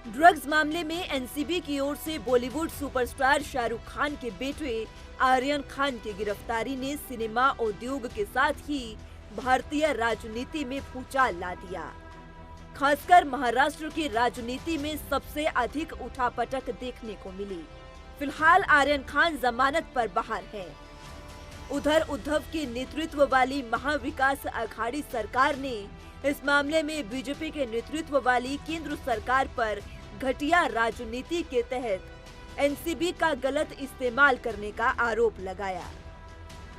ड्रग्स मामले में एनसीबी की ओर से बॉलीवुड सुपरस्टार शाहरुख खान के बेटे आर्यन खान की गिरफ्तारी ने सिनेमा उद्योग के साथ ही भारतीय राजनीति में भूचाल ला दिया। खासकर महाराष्ट्र की राजनीति में सबसे अधिक उठापटक देखने को मिली। फिलहाल आर्यन खान जमानत पर बाहर है। उधर उद्धव के नेतृत्व वाली महाविकास अघाड़ी सरकार ने इस मामले में बीजेपी के नेतृत्व वाली केंद्र सरकार पर घटिया राजनीति के तहत एनसीबी का गलत इस्तेमाल करने का आरोप लगाया।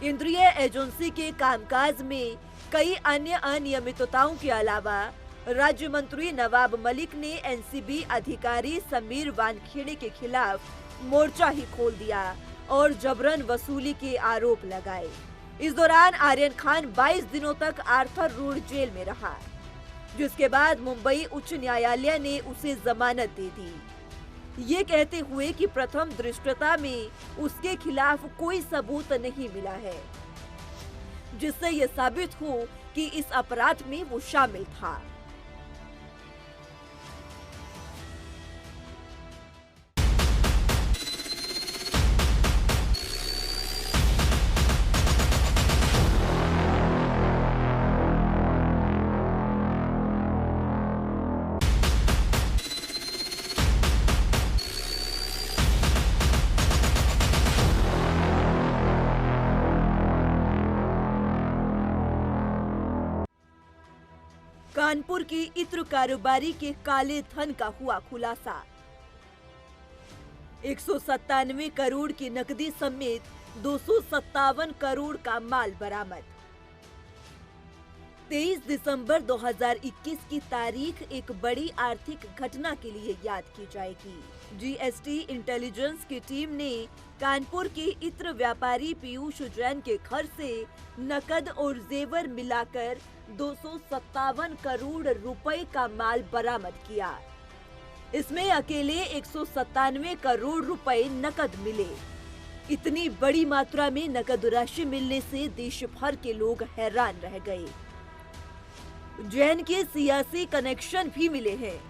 केंद्रीय एजेंसी के कामकाज में कई अन्य अनियमितताओं के अलावा राज्य मंत्री नवाब मलिक ने एनसीबी अधिकारी समीर वानखेड़े के खिलाफ मोर्चा ही खोल दिया और जबरन वसूली के आरोप लगाए। इस दौरान आर्यन खान 22 दिनों तक आर्थर रोड जेल में रहा, जिसके बाद मुंबई उच्च न्यायालय ने उसे जमानत दे दी, ये कहते हुए कि प्रथम दृष्टता में उसके खिलाफ कोई सबूत नहीं मिला है, जिससे ये साबित हो कि इस अपराध में वो शामिल था। कानपुर की इत्र कारोबारी के काले धन का हुआ खुलासा। 197 करोड़ की नकदी समेत 257 करोड़ का माल बरामद। 23 दिसंबर 2021 की तारीख एक बड़ी आर्थिक घटना के लिए याद की जाएगी। जीएसटी इंटेलिजेंस की टीम ने कानपुर के इत्र व्यापारी पीयूष जैन के घर से नकद और जेवर मिलाकर 257 करोड़ रुपए का माल बरामद किया। इसमें अकेले 197 करोड़ रुपए नकद मिले। इतनी बड़ी मात्रा में नकद राशि मिलने से देश भर के लोग हैरान रह गए। जैन के सियासी कनेक्शन भी मिले हैं।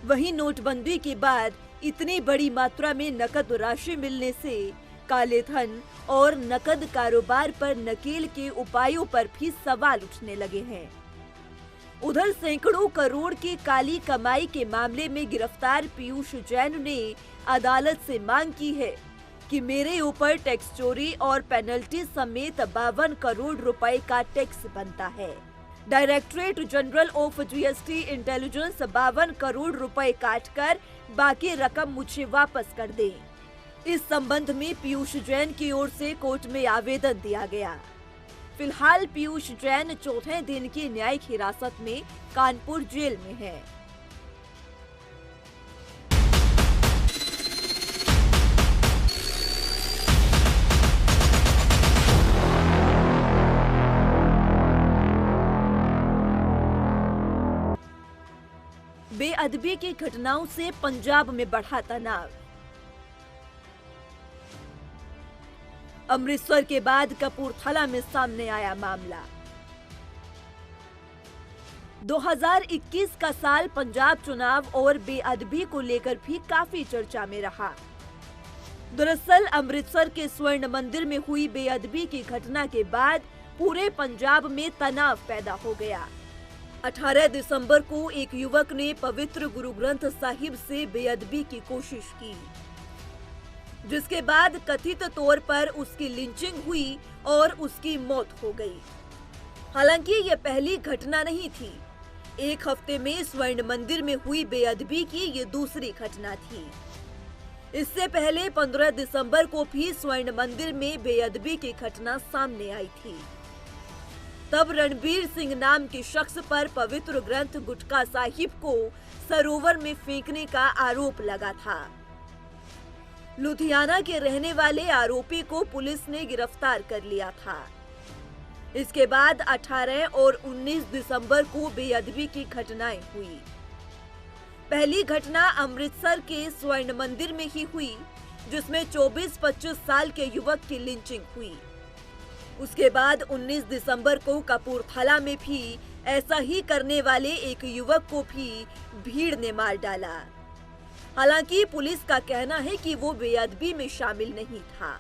वहीं नोटबंदी के बाद इतनी बड़ी मात्रा में नकद राशि मिलने से काले धन और नकद कारोबार पर नकेल के उपायों पर भी सवाल उठने लगे हैं। उधर सैकड़ों करोड़ की काली कमाई के मामले में गिरफ्तार पीयूष जैन ने अदालत से मांग की है कि मेरे ऊपर टैक्स चोरी और पेनल्टी समेत 52 करोड़ रुपए का टैक्स बनता है। Directorate general of GST intelligence 52 crore रुपए काटकर बाकी रकम मुझे वापस कर दे। इस संबंध में पीयूष जैन की ओर से कोर्ट में आवेदन दिया गया। फिलहाल पीयूष जैन चौथे दिन की न्यायिक हिरासत में कानपुर जेल में है। बेअदबी की घटनाओं से पंजाब में बढ़ा तनाव। अमृतसर के बाद कपूरथला में सामने आया मामला। 2021 का साल पंजाब चुनाव और बेअदबी को लेकर भी काफी चर्चा में रहा। दरअसल अमृतसर के स्वर्ण मंदिर में हुई बेअदबी की घटना के बाद पूरे पंजाब में तनाव पैदा हो गया। 18 दिसंबर को एक युवक ने पवित्र गुरु ग्रंथ साहिब से बेअदबी की कोशिश की, जिसके बाद कथित तौर पर उसकी लिंचिंग हुई और उसकी मौत हो गई। हालांकि यह पहली घटना नहीं थी। एक हफ्ते में स्वर्ण मंदिर में हुई बेअदबी की ये दूसरी घटना थी। इससे पहले 15 दिसंबर को भी स्वर्ण मंदिर में बेअदबी की घटना सामने आई थी। तब रणबीर सिंह नाम के शख्स पर पवित्र ग्रंथ गुटका साहिब को सरोवर में फेंकने का आरोप लगा था। लुधियाना के रहने वाले आरोपी को पुलिस ने गिरफ्तार कर लिया था। इसके बाद 18 और 19 दिसंबर को बेअदबी की घटनाएं हुई। पहली घटना अमृतसर के स्वर्ण मंदिर में ही हुई, जिसमें 24-25 साल के युवक की लिंचिंग हुई। उसके बाद 19 दिसंबर को कपूरथला में भी ऐसा ही करने वाले एक युवक को भी भीड़ ने मार डाला। हालांकि पुलिस का कहना है कि वो बेअदबी में शामिल नहीं था।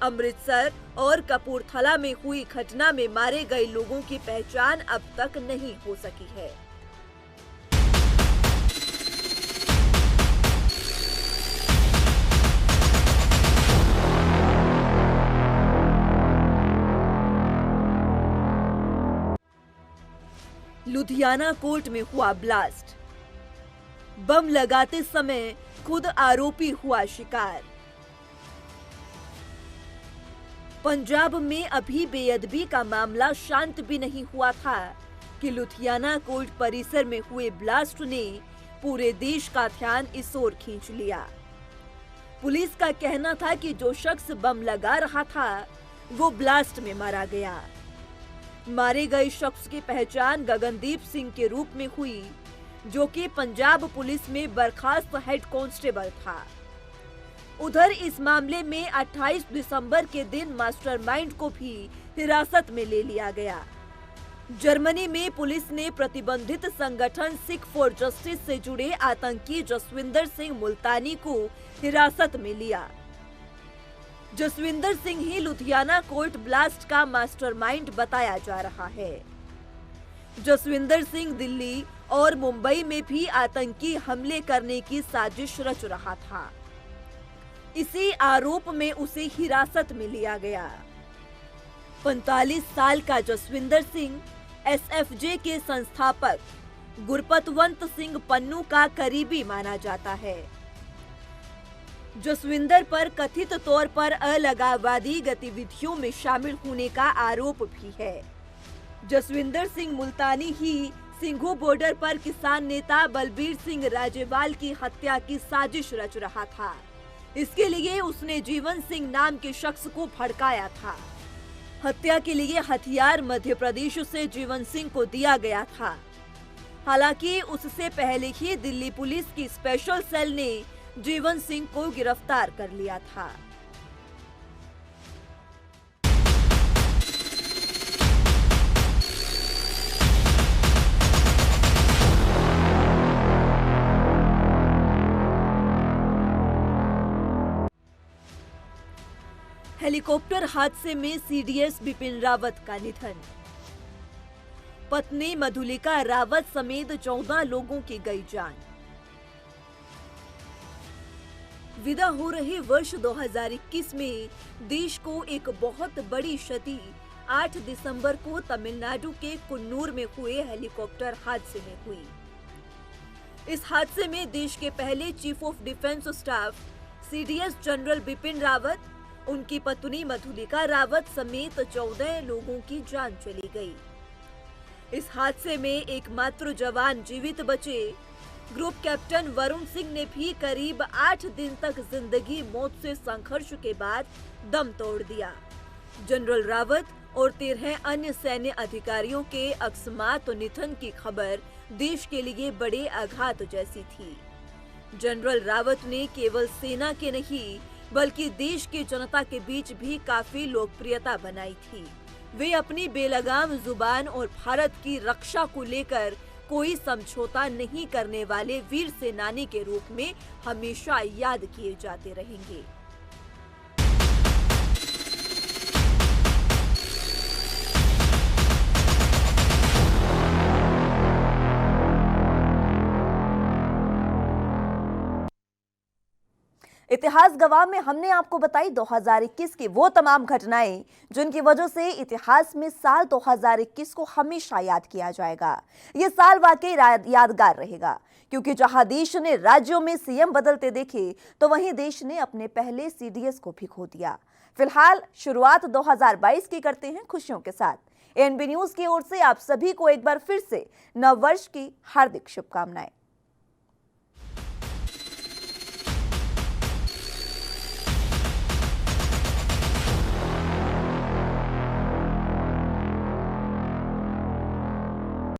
अमृतसर और कपूरथला में हुई घटना में मारे गए लोगों की पहचान अब तक नहीं हो सकी है। लुधियाना कोर्ट में हुआ ब्लास्ट। बम लगाते समय खुद आरोपी हुआ शिकार। पंजाब में अभी बेअदबी का मामला शांत भी नहीं हुआ था कि लुधियाना कोर्ट परिसर में हुए ब्लास्ट ने पूरे देश का ध्यान इस ओर खींच लिया। पुलिस का कहना था कि जो शख्स बम लगा रहा था वो ब्लास्ट में मारा गया। मारे गए शख्स की पहचान गगनदीप सिंह के रूप में हुई, जो कि पंजाब पुलिस में बर्खास्त हेड कांस्टेबल था। उधर इस मामले में 28 दिसंबर के दिन मास्टरमाइंड को भी हिरासत में ले लिया गया। जर्मनी में पुलिस ने प्रतिबंधित संगठन सिख फॉर जस्टिस से जुड़े आतंकी जसविंदर सिंह मुल्तानी को हिरासत में लिया। जसविंदर सिंह ही लुधियाना कोर्ट ब्लास्ट का मास्टरमाइंड बताया जा रहा है। जसविंदर सिंह दिल्ली और मुंबई में भी आतंकी हमले करने की साजिश रच रहा था। इसी आरोप में उसे हिरासत में लिया गया। 45 साल का जसविंदर सिंह एसएफजे के संस्थापक गुरपतवंत सिंह पन्नू का करीबी माना जाता है। जसविंदर पर कथित तौर पर अलगाववादी गतिविधियों में शामिल होने का आरोप भी है। जसविंदर सिंह मुल्तानी ही सिंघू बॉर्डर पर किसान नेता बलबीर सिंह राजेवाल की हत्या की साजिश रच रहा था। इसके लिए उसने जीवन सिंह नाम के शख्स को भड़काया था। हत्या के लिए हथियार मध्य प्रदेश से जीवन सिंह को दिया गया था। हालांकि उससे पहले ही दिल्ली पुलिस की स्पेशल सेल ने जीवन सिंह को गिरफ्तार कर लिया था। हेलीकॉप्टर हादसे में सीडीएस बिपिन रावत का निधन। पत्नी मधुलिका रावत समेत 14 लोगों की गई जान। विदा हो रहे वर्ष 2021 में देश को एक बहुत बड़ी क्षति 8 दिसंबर को तमिलनाडु के कुन्नूर में हुए हेलीकॉप्टर हादसे में हुई। इस हादसे में देश के पहले chief of defence staff CDS general Bipin Rawat, उनकी पत्नी मधुलिका रावत समेत 14 लोगों की जान चली गई। इस हादसे में एकमात्र जवान जीवित बचे। ग्रुप कैप्टन वरुण सिंह ने भी करीब 8 दिन तक जिंदगी मौत से संघर्ष के बाद दम तोड़ दिया। जनरल रावत और 13 अन्य सैन्य अधिकारियों के अकस्मात निधन की खबर देश के लिए बड़े आघात जैसी थी। जनरल रावत ने केवल सेना के नहीं बल्कि देश की जनता के बीच भी काफी लोकप्रियता बनाई थी। वे अपनी बेलगाम जुबान और भारत की रक्षा को लेकर कोई समझौता नहीं करने वाले वीर सेनानी के रूप में हमेशा याद किए जाते रहेंगे। इतिहास गवाह में हमने आपको बताई 2021 की वो तमाम घटनाएं जिनकी वजह से इतिहास में साल 2021 को हमेशा याद किया जाएगा। ये साल वाकई यादगार रहेगा, क्योंकि जहां देश ने राज्यों में सीएम बदलते देखे तो वहीं देश ने अपने पहले सीडीएस को भी खो दिया। फिलहाल शुरुआत 2022 की करते हैं खुशियों के साथ। एएनबी न्यूज की ओर से आप सभी को एक बार फिर से नव वर्ष की हार्दिक शुभकामनाएं।